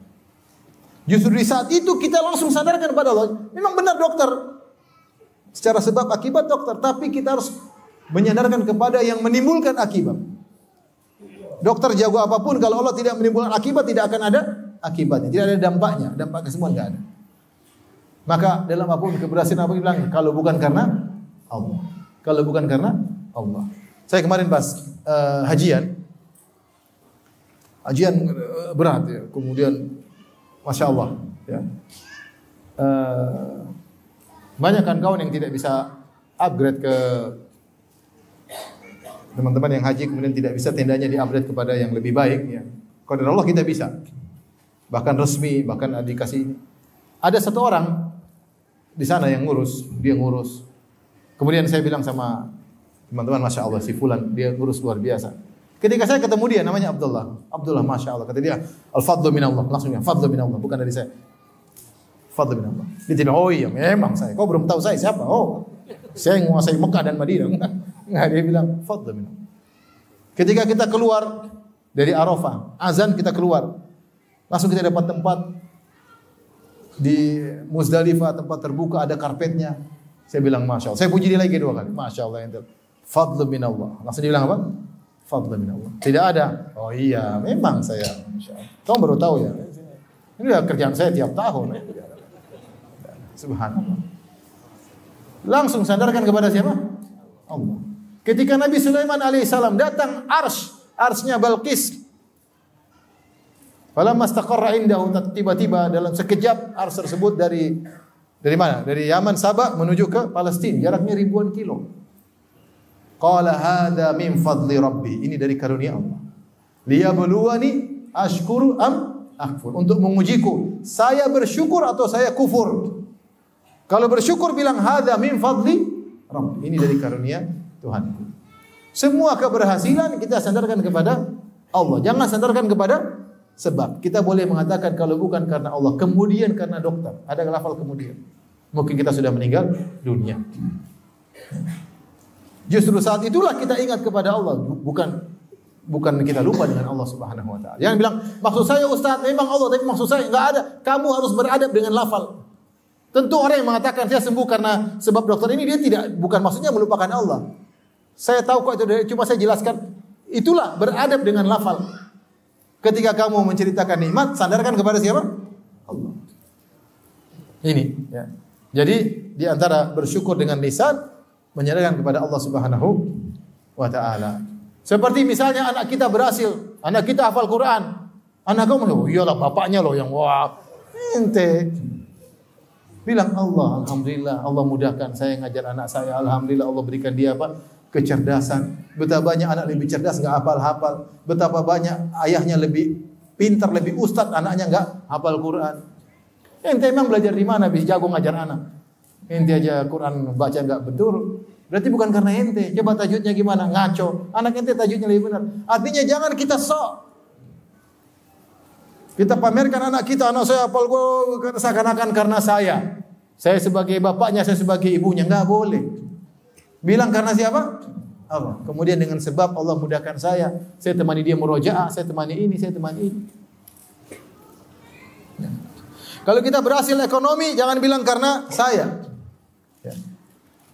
Justru di saat itu kita langsung sadarkan kepada Allah, memang benar dokter. Secara sebab akibat dokter, tapi kita harus menyadarkan kepada yang menimbulkan akibat. Dokter jago apapun, kalau Allah tidak menimbulkan akibat, tidak akan ada akibatnya, tidak ada dampaknya, dampak kesembuhan tidak ada. Maka dalam apapun keberhasilan apa bilang, kalau bukan karena Allah, kalau bukan karena Allah. Saya kemarin pas hajian berat ya, kemudian Masya Allah ya. Banyak kan kawan yang tidak bisa upgrade ke teman-teman yang haji, kemudian tidak bisa tendanya di-upgrade kepada yang lebih baik ya. Qadar Allah kita bisa. Bahkan resmi, bahkan dikasih. Ada satu orang di sana yang ngurus, dia ngurus. Kemudian saya bilang sama teman-teman, Masya Allah si fulan, dia ngurus luar biasa. Ketika saya ketemu dia, namanya Abdullah. Abdullah, Masya Allah. Kata dia, al-fadlu minallah. Langsung ya, fadlu minallah. Bukan dari saya. Fadlu minallah. Dia tidak, oh iya, memang saya. Kau belum tahu saya siapa? Oh, saya menguasai Mekah dan Madinah. Enggak, dia bilang, fadlu minallah. Ketika kita keluar dari Arafah, azan kita keluar. Langsung kita dapat tempat di Muzdalifah, tempat terbuka, ada karpetnya. Saya bilang, Masya Allah. Saya puji dia lagi 2 kali. Masya Allah. Fadlu minallah. Langsung dia bilang apa? Fadlu minallah. Tidak ada. Oh iya, memang saya. Kamu baru tahu ya. Ini adalah kerjaan saya tiap tahun. Subhanallah. Langsung sandarkan kepada siapa? Allah. Ketika Nabi Sulaiman alaihissalam datang arsy-nya Balqis. Falamma istaqarra indahu, tiba-tiba dalam sekejap ars tersebut dari mana? Dari Yaman, Sabah menuju ke Palestina, jaraknya ribuan kilo. Qala hadza min fadli rabbi. Ini dari karunia Allah. Liyabluwani ashkuru am akfur. Untuk mengujiku, saya bersyukur atau saya kufur. Kalau bersyukur bilang hadza min fadli rabbi. Ini dari karunia Tuhanku. Semua keberhasilan kita sandarkan kepada Allah. Jangan sandarkan kepada sebab. Kita boleh mengatakan kalau bukan karena Allah, kemudian karena dokter. Ada lafal kemudian. Mungkin kita sudah meninggal dunia. Justru saat itulah kita ingat kepada Allah, bukan kita lupa dengan Allah Subhanahu wa taala. Yang bilang, maksud saya Ustaz, memang Allah, tapi maksud saya enggak ada. Kamu harus beradab dengan lafal. Tentu orang yang mengatakan saya sembuh karena sebab dokter ini, dia bukan maksudnya melupakan Allah. Saya tahu kok itu, cuma saya jelaskan. Itulah beradab dengan lafal. Ketika kamu menceritakan nikmat, sandarkan kepada siapa? Allah. Ini ya. Jadi di antara bersyukur dengan lisan, menyandarkan kepada Allah Subhanahu wa taala. Seperti misalnya anak kita berhasil, anak kita hafal Quran. Anak kamu loh, iyalah bapaknya loh yang wah. Ente bilang Allah, alhamdulillah Allah mudahkan saya ngajar anak saya, alhamdulillah Allah berikan dia apa? Kecerdasan. Betapa banyak anak lebih cerdas enggak hafal-hafal. Betapa banyak ayahnya lebih pintar, lebih ustaz, anaknya enggak hafal Quran. Ente memang belajar di mana bisa jago ngajar anak? Ente aja Quran baca enggak betul. Berarti bukan karena ente. Coba tajwidnya gimana? Ngaco. Anak ente tajwidnya lebih benar. Artinya jangan kita sok. Kita pamerkan anak kita, anak saya hafal seakan-akan karena saya. Saya sebagai bapaknya, saya sebagai ibunya. Enggak boleh. Bilang karena siapa? Allah. Kemudian dengan sebab Allah mudahkan saya temani dia murojaah, saya temani ini, saya temani ini. Kalau kita berhasil ekonomi, jangan bilang karena saya. Ya.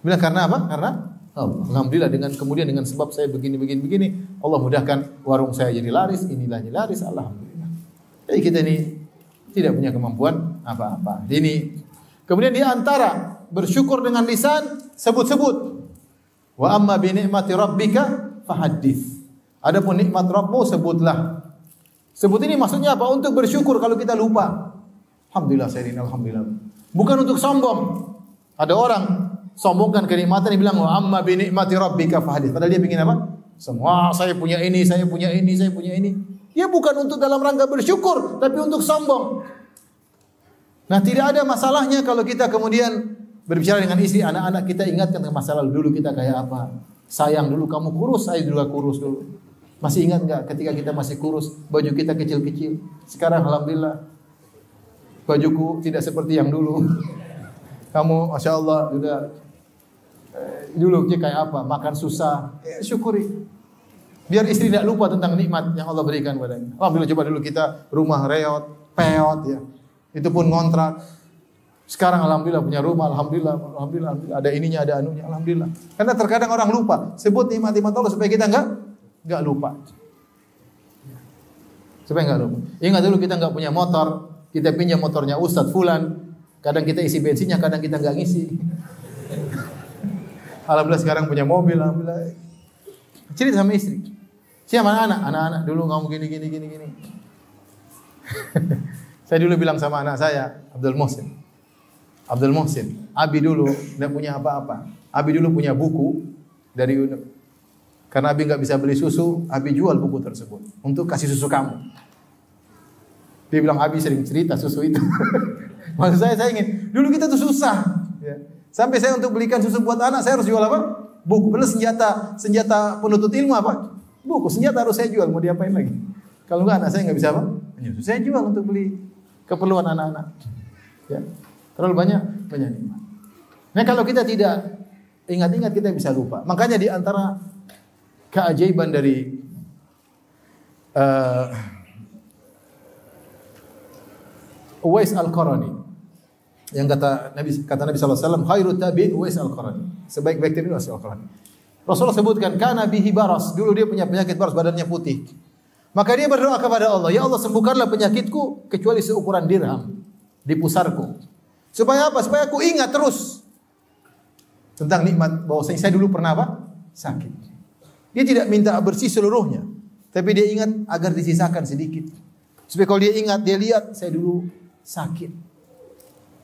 Bilang karena apa? Karena Allah. Alhamdulillah kemudian dengan sebab saya begini, Allah mudahkan warung saya jadi laris, inilah jadi laris, alhamdulillah. Jadi kita ini tidak punya kemampuan apa-apa. Ini kemudian di antara bersyukur dengan lisan, sebut-sebut. Wa amma bi ni'mati rabbika fahaddits. Adapun nikmat Rabbmu sebutlah. Sebut ini maksudnya apa? Untuk bersyukur kalau kita lupa. Alhamdulillah saya ini, alhamdulillah. Bukan untuk sombong. Ada orang sombongkan kenikmatan, dia bilang wa amma bi ni'mati rabbika fahaddits. Padahal dia ingin apa? Semua saya punya ini, saya punya ini, saya punya ini. Dia bukan untuk dalam rangka bersyukur, tapi untuk sombong. Nah, tidak ada masalahnya kalau kita kemudian berbicara dengan istri, anak-anak kita ingatkan tentang masa lalu dulu kita kayak apa. Sayang dulu kamu kurus, saya juga kurus dulu. Masih ingat enggak ketika kita masih kurus, baju kita kecil-kecil. Sekarang alhamdulillah bajuku tidak seperti yang dulu. Kamu Masya Allah sudah dulu kayak apa, makan susah. Syukuri. Biar istri tidak lupa tentang nikmat yang Allah berikan padanya. Alhamdulillah, coba dulu kita rumah reot, peot ya. Itu pun ngontrak. Sekarang alhamdulillah punya rumah, alhamdulillah ada ininya, ada anunya, alhamdulillah. Karena terkadang orang lupa sebut nikmat-nikmat Allah supaya kita enggak lupa. Supaya enggak lupa. Ingat dulu kita enggak punya motor, kita pinjam motornya Ustadz Fulan. Kadang kita isi bensinnya, kadang kita enggak ngisi. Alhamdulillah sekarang punya mobil, alhamdulillah. Cerita sama istri. Siapa anak-anak? Anak-anak dulu kamu gini. Saya dulu bilang sama anak saya, Abdul Muhsin, Abi dulu tidak punya apa-apa. Abi dulu punya buku dari UNEP. Karena Abi nggak bisa beli susu, Abi jual buku tersebut untuk kasih susu kamu. Dia bilang Abi sering cerita susu itu. Maksud saya ingin, dulu kita tuh susah. Ya. Sampai saya untuk belikan susu buat anak, saya harus jual apa? Buku. Padahal senjata penuntut ilmu apa? Buku, senjata harus saya jual, mau diapain lagi? Kalau enggak anak saya enggak bisa apa? Menyusu. Saya jual untuk beli keperluan anak-anak. Ya. Terlalu banyak nikmat. Nah, kalau kita tidak ingat-ingat kita bisa lupa. Makanya di antara keajaiban dari Uwais Al-Qarani yang kata Nabi sallallahu alaihi wasallam, khairut tabi'in Uwais Al-Qarani. Sebaik-baik tabi'in Uwais Al-Qarani. Rasulullah sebutkan kana bihi baras, dulu dia punya penyakit baras, badannya putih. Maka dia berdoa kepada Allah, ya Allah sembuhkanlah penyakitku kecuali seukuran dirham di pusarku. Supaya apa? Supaya aku ingat terus tentang nikmat bahwasanya saya dulu pernah apa? Sakit. Dia tidak minta bersih seluruhnya, tapi dia ingat agar disisakan sedikit. Supaya kalau dia ingat, dia lihat saya dulu sakit.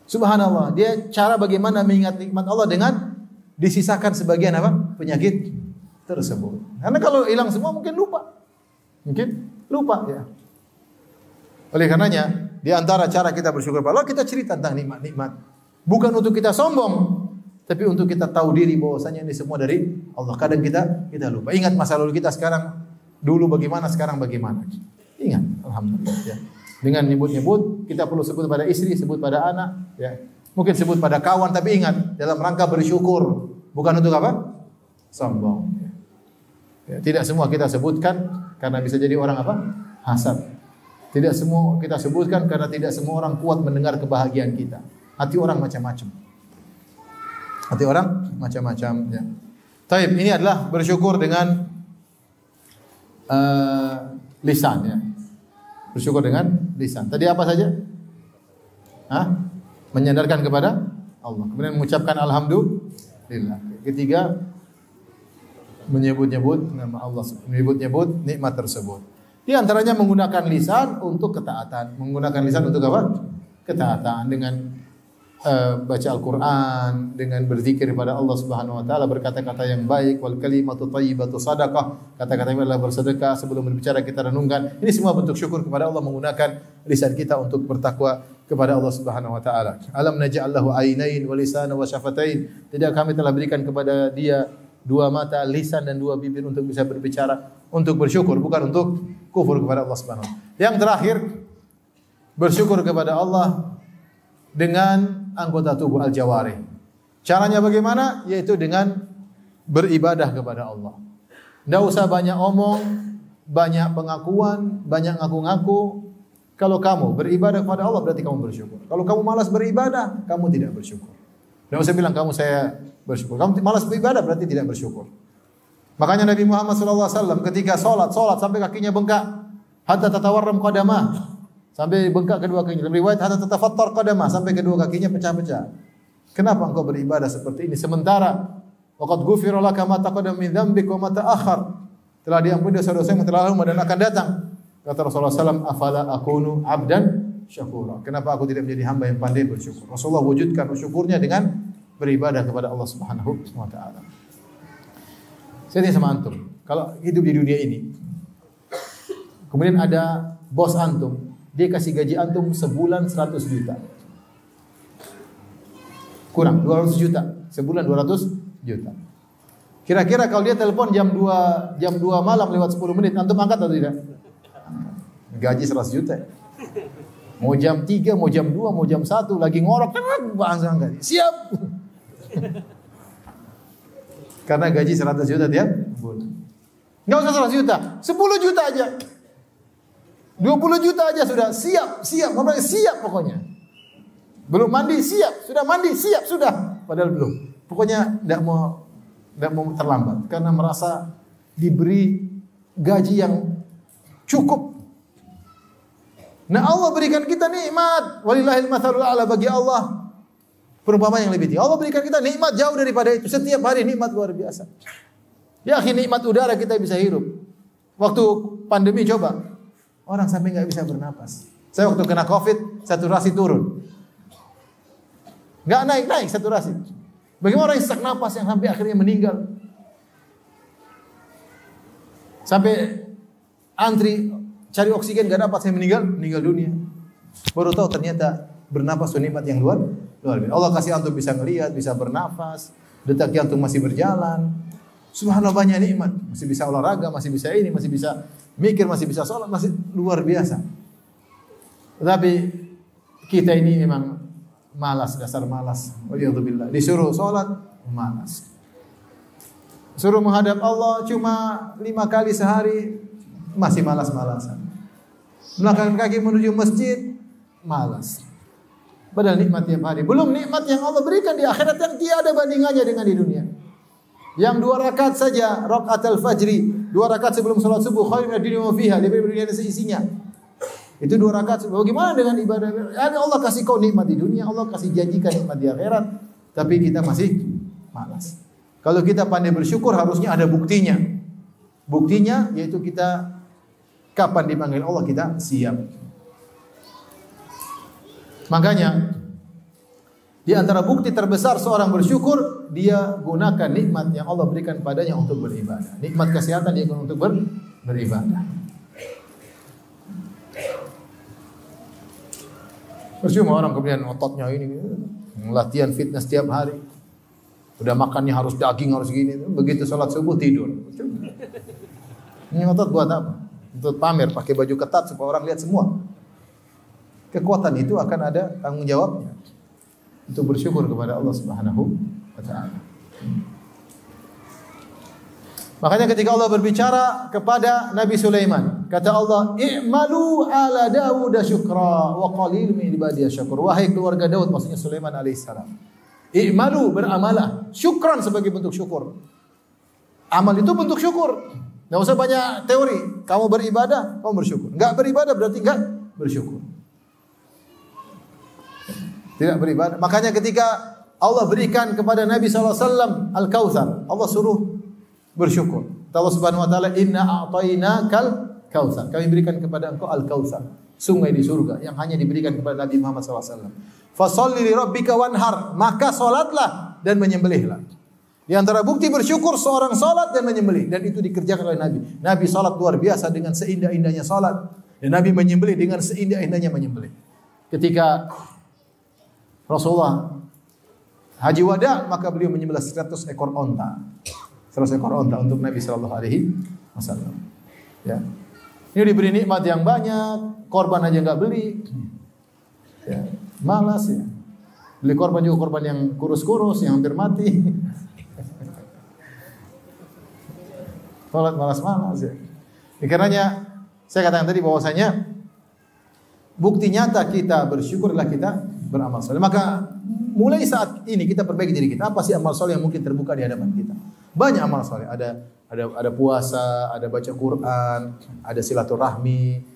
Subhanallah, dia cara bagaimana mengingat nikmat Allah dengan disisakan sebagian apa? Penyakit tersebut. Karena kalau hilang semua mungkin lupa. Ya. Oleh karenanya, di antara cara kita bersyukur kepada Allah, kita cerita tentang nikmat-nikmat. Bukan untuk kita sombong, tapi untuk kita tahu diri bahwasanya ini semua dari Allah. Kadang kita lupa. Ingat masa lalu kita sekarang, dulu bagaimana, sekarang bagaimana. Ingat, alhamdulillah. Ya. Dengan nyebut-nyebut, kita perlu sebut pada istri, sebut pada anak, ya. Mungkin sebut pada kawan, tapi ingat dalam rangka bersyukur, bukan untuk apa? Sombong. Ya. Tidak semua kita sebutkan karena bisa jadi orang apa? Hasad. Tidak semua kita sebutkan karena tidak semua orang kuat mendengar kebahagiaan kita. Hati orang macam-macam. Ya. Taib, ini adalah bersyukur dengan lisan, ya. Bersyukur dengan lisan. Tadi apa saja? Menyandarkan kepada Allah. Kemudian mengucapkan alhamdulillah. Ketiga, menyebut-nyebut nama Allah, menyebut-nyebut nikmat tersebut. Di antaranya menggunakan lisan untuk ketaatan. Menggunakan lisan untuk apa? Ketaatan dengan baca Al-Quran, dengan berzikir kepada Allah Subhanahu wa taala, berkata-kata yang baik, wal kalimatu thayyibatu shadaqah, kata-kata yang adalah bersedekah, sebelum berbicara kita renungkan. Ini semua bentuk syukur kepada Allah, menggunakan lisan kita untuk bertakwa kepada Allah Subhanahu wa taala. Alam naj'al lahu ainain wa lisanan wa syafatain. Tidak kami telah berikan kepada dia dua mata, lisan dan dua bibir untuk bisa berbicara, untuk bersyukur, bukan untuk kufur kepada Allah Subhanahu wa taala. Yang terakhir, bersyukur kepada Allah dengan anggota tubuh al-jawarih. Caranya bagaimana? Yaitu dengan beribadah kepada Allah. Tidak usah banyak omong, banyak pengakuan, banyak ngaku-ngaku. Kalau kamu beribadah kepada Allah berarti kamu bersyukur. Kalau kamu malas beribadah, kamu tidak bersyukur. Tidak usah bilang saya bersyukur. Kamu malas beribadah berarti tidak bersyukur. Makanya Nabi Muhammad SAW ketika sholat sampai kakinya bengkak, hatta tatawarram qadamah. Sampai bengkak kedua kakinya. Dalam riwayat hatta tatafattar qadamah, sampai kedua kakinya pecah-pecah. Kenapa engkau beribadah seperti ini sementara waqad ghufira laka ma taqaddama min dzambika wa ma ta'akhkhar? Telah diampuni dosa-dosa yang telah lalu dan akan datang. Kata Rasulullah SAW, afala akunu abdan syakura. Kenapa aku tidak menjadi hamba yang pandai bersyukur? Rasulullah wujudkan syukurnya dengan beribadah kepada Allah Subhanahu wa taala. Saya tanya sama antum, kalau hidup di dunia ini, kemudian ada bos antum, dia kasih gaji antum sebulan 100 juta. Kurang 200 juta. Sebulan 200 juta. Kira-kira kalau dia telepon jam 2 malam lewat 10 menit, antum angkat atau tidak? Gaji 100 juta. Mau jam 3, mau jam 2, mau jam 1 lagi ngorok, langsung angkat. Siap. Karena gaji 100 juta tiap bulan. Enggak usah 100 juta, 10 juta aja. 20 juta aja sudah siap, ngomongnya siap pokoknya. Belum mandi siap, sudah mandi siap, sudah. Padahal belum. Pokoknya tidak mau terlambat karena merasa diberi gaji yang cukup. Nah, Allah berikan kita nikmat. Walillahil matsalul a'la, bagi Allah perumpamaan yang lebih tinggi. Allah berikan kita nikmat jauh daripada itu. Setiap hari nikmat luar biasa. Ya, nikmat udara kita bisa hirup. Waktu pandemi coba, orang sampai nggak bisa bernapas. Saya waktu kena COVID, saturasi turun. Nggak naik saturasi. Bagaimana orang yang sesak napas yang sampai akhirnya meninggal? Sampai antri cari oksigen nggak dapat, saya meninggal dunia. Baru tahu ternyata bernapas itu nikmat yang luar biasa. Allah kasih antum bisa ngelihat, bisa bernafas, detak jantung masih berjalan. Subhanallah banyak nikmat, masih bisa olahraga, masih bisa ini, masih bisa mikir, masih bisa sholat, masih luar biasa. Tetapi kita ini memang malas, dasar malas. Waliyadzubillah. Disuruh sholat, malas. Suruh menghadap Allah cuma 5 kali sehari, masih malas-malasan. Melangkahkan kaki menuju masjid, malas. Padahal nikmat tiap hari. Belum nikmat yang Allah berikan di akhirat yang tiada bandingannya dengan di dunia. Yang 2 rakaat saja, rakaatul fajri, 2 rakaat sebelum salat subuh, khairun minad dunya wa fiha, lebih dari dunia dan seisinya. Itu 2 rakaat. Bagaimana dengan ibadah? Allah kasih kau nikmat di dunia, Allah kasih janjikan nikmat di akhirat, tapi kita masih malas. Kalau kita pandai bersyukur harusnya ada buktinya. Buktinya yaitu kita kapan dipanggil Allah kita siap. Makanya di antara bukti terbesar seorang bersyukur, dia gunakan nikmat yang Allah berikan padanya untuk beribadah. Nikmat kesehatan dia gunakan untuk beribadah. Percuma orang kemudian ototnya ini latihan fitness tiap hari. Udah makannya harus daging, harus gini. Begitu sholat subuh tidur. Ini otot buat apa? Untuk pamer, pakai baju ketat supaya orang lihat semua. Kekuatan itu akan ada tanggung jawabnya. Untuk bersyukur kepada Allah Subhanahu wa ta'ala. Makanya ketika Allah berbicara kepada Nabi Sulaiman, kata Allah, "I'malu ala Dawud syukra wa qalil min ibadiyas syakur." Wahai keluarga Daud, maksudnya Sulaiman alaihissalam. I'malu, beramalah, syukran sebagai bentuk syukur. Amal itu bentuk syukur. Enggak usah banyak teori. Kamu beribadah, kamu bersyukur. Enggak beribadah berarti enggak bersyukur. Tidak beribadah. Makanya ketika Allah berikan kepada Nabi SAW Al-Kautsar, Allah suruh bersyukur. Allah Subhanahu wa taala, "Inna a'tainakal kautsar." Kami berikan kepada engkau Al-Kautsar, sungai di surga yang hanya diberikan kepada Nabi Muhammad SAW. Fasholli li rabbika wanhar, maka salatlah dan menyembelihlah. Di antara bukti bersyukur seorang salat dan menyembelih, dan itu dikerjakan oleh Nabi. Nabi salat luar biasa dengan seindah-indahnya salat, dan Nabi menyembelih dengan seindah-indahnya menyembelih. Ketika Rasulullah haji wada, maka beliau menyembelih 100 ekor onta. 100 ekor onta untuk Nabi sallallahu alaihi wasallam. Ya. Ini diberi nikmat yang banyak, korban aja enggak beli. Ya, malas ya. Beli korban juga korban yang kurus-kurus, yang hampir mati. Salat malas-malas ya. Karenanya saya katakan tadi bahwasanya bukti nyata kita bersyukur adalah kita beramal saleh. Maka mulai saat ini kita perbaiki diri kita. Apa sih amal saleh yang mungkin terbuka di hadapan kita? Banyak amal saleh. Ada puasa, ada baca Quran, ada silaturahmi,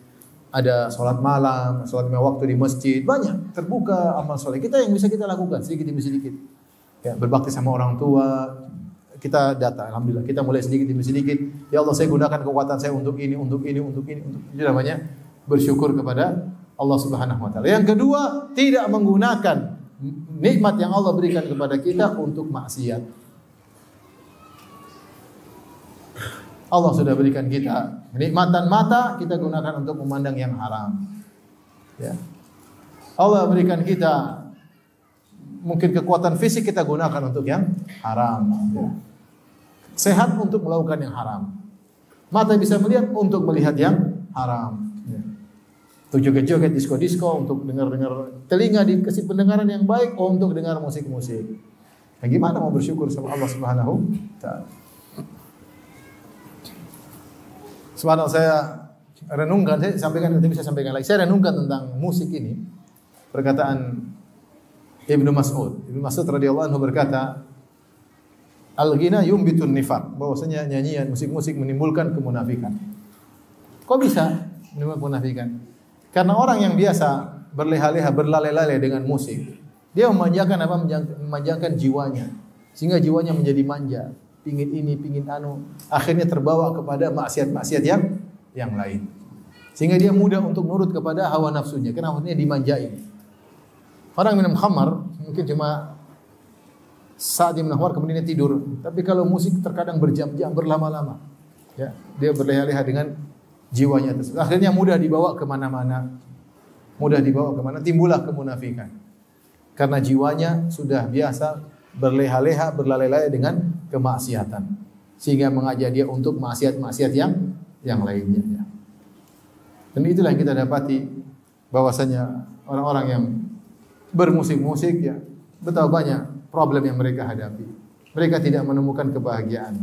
ada sholat malam, sholat lima waktu di masjid, banyak terbuka amal soleh kita yang bisa kita lakukan sedikit demi sedikit. Ya, berbakti sama orang tua, kita data, alhamdulillah kita mulai sedikit demi sedikit. Ya Allah, saya gunakan kekuatan saya untuk ini, untuk ini, untuk ini, untuk itu namanya bersyukur kepada Allah Subhanahu wa taala. Yang kedua, tidak menggunakan nikmat yang Allah berikan kepada kita untuk maksiat. Allah sudah berikan kita kenikmatan mata, kita gunakan untuk memandang yang haram. Ya. Allah berikan kita mungkin kekuatan fisik, kita gunakan untuk yang haram. Ya. Sehat untuk melakukan yang haram. Mata bisa melihat untuk melihat yang haram. Ya. Untuk joget-joget, disko-disko, untuk dengar-dengar. Telinga dikasih pendengaran yang baik untuk dengar musik-musik. Nah, gimana mau bersyukur sama Allah Subhanahu wa taala? Subhanallah, saya renungkan, saya sampaikan nanti bisa sampaikan lagi. Saya renungkan tentang musik ini. Perkataan Ibnu Mas'ud. Ibnu Mas'ud radhiyallahu anhu berkata, "Al-ghina yumbitun nifaq." Bahwasanya nyanyian, musik-musik menimbulkan kemunafikan. Kok bisa menimbulkan kemunafikan? Karena orang yang biasa berleha-leha, berlale-lale dengan musik, dia memanjakan apa? Memanjakan jiwanya, sehingga jiwanya menjadi manja. Pingin ini, pingin anu, akhirnya terbawa kepada maksiat-maksiat yang lain. Sehingga dia mudah untuk nurut kepada hawa nafsunya, karena maksudnya dimanjain. Orang minum khamar mungkin cuma saat dia minum khamar kemudian dia tidur, tapi kalau musik terkadang berjam-jam, berlama-lama, ya, dia berleha-leha dengan jiwanya tersebut. Akhirnya mudah dibawa kemana-mana, timbullah kemunafikan. Karena jiwanya sudah biasa berleha-leha, berlale-lale dengan kemaksiatan. sehingga mengajak dia untuk maksiat-maksiat yang lainnya. Ya. Dan itulah yang kita dapati bahwasanya orang-orang yang bermusik-musik ya, betapa banyak problem yang mereka hadapi. Mereka tidak menemukan kebahagiaan.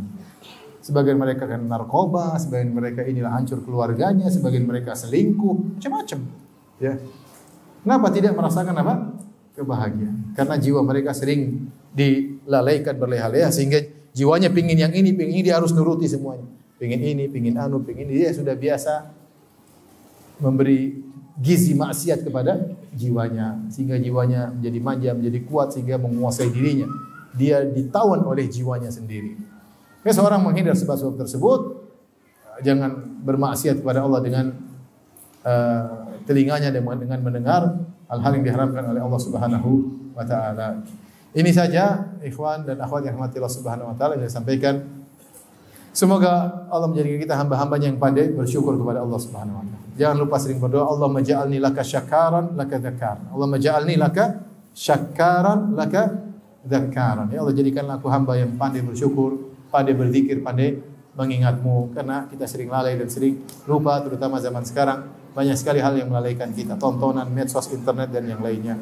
Sebagian mereka kena narkoba, sebagian mereka inilah hancur keluarganya, sebagian mereka selingkuh, macam-macam. Ya. Kenapa tidak merasakan apa? Kebahagiaan. Karena jiwa mereka sering dilalaikan berleha-leha sehingga jiwanya pingin yang ini, pingin ini, dia harus nuruti semuanya. Pingin ini, pingin anu, pingin ini. Dia sudah biasa memberi gizi maksiat kepada jiwanya. Sehingga jiwanya menjadi manja, menjadi kuat, sehingga menguasai dirinya. Dia ditawan oleh jiwanya sendiri. Seorang menghindar sebab-sebab tersebut. Jangan bermaksiat kepada Allah dengan telinganya dengan mendengar hal-hal yang diharamkan oleh Allah Subhanahu wa taala. Ini saja ikhwan dan akhwat yang rahmati Allah Subhanahu wa taala yang saya sampaikan. Semoga Allah menjadikan kita hamba-hambanya yang pandai bersyukur kepada Allah Subhanahu wa taala. Jangan lupa sering berdoa, Allahumma ja'alni laka syakaran laka dzakaran. Allahumma ja'alni laka syakaran laka dzakaran. Ya Allah, jadikanlah aku hamba yang pandai bersyukur, pandai berzikir, pandai mengingatmu, karena kita sering lalai dan sering lupa, terutama zaman sekarang banyak sekali hal yang melalaikan kita, tontonan, medsos, internet dan yang lainnya.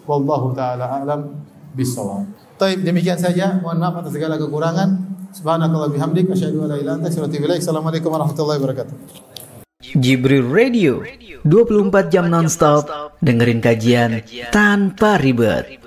Wallahu taala a'lam bissawab. Baik, demikian saja. Mohon maaf atas segala kekurangan. Subhanakallah bihamdik asyhadu an la ilaha illa anta astaghfiruka wa atubu ilaik. Assalamualaikum warahmatullahi wabarakatuh. Jibril Radio 24 jam nonstop dengerin kajian tanpa ribet.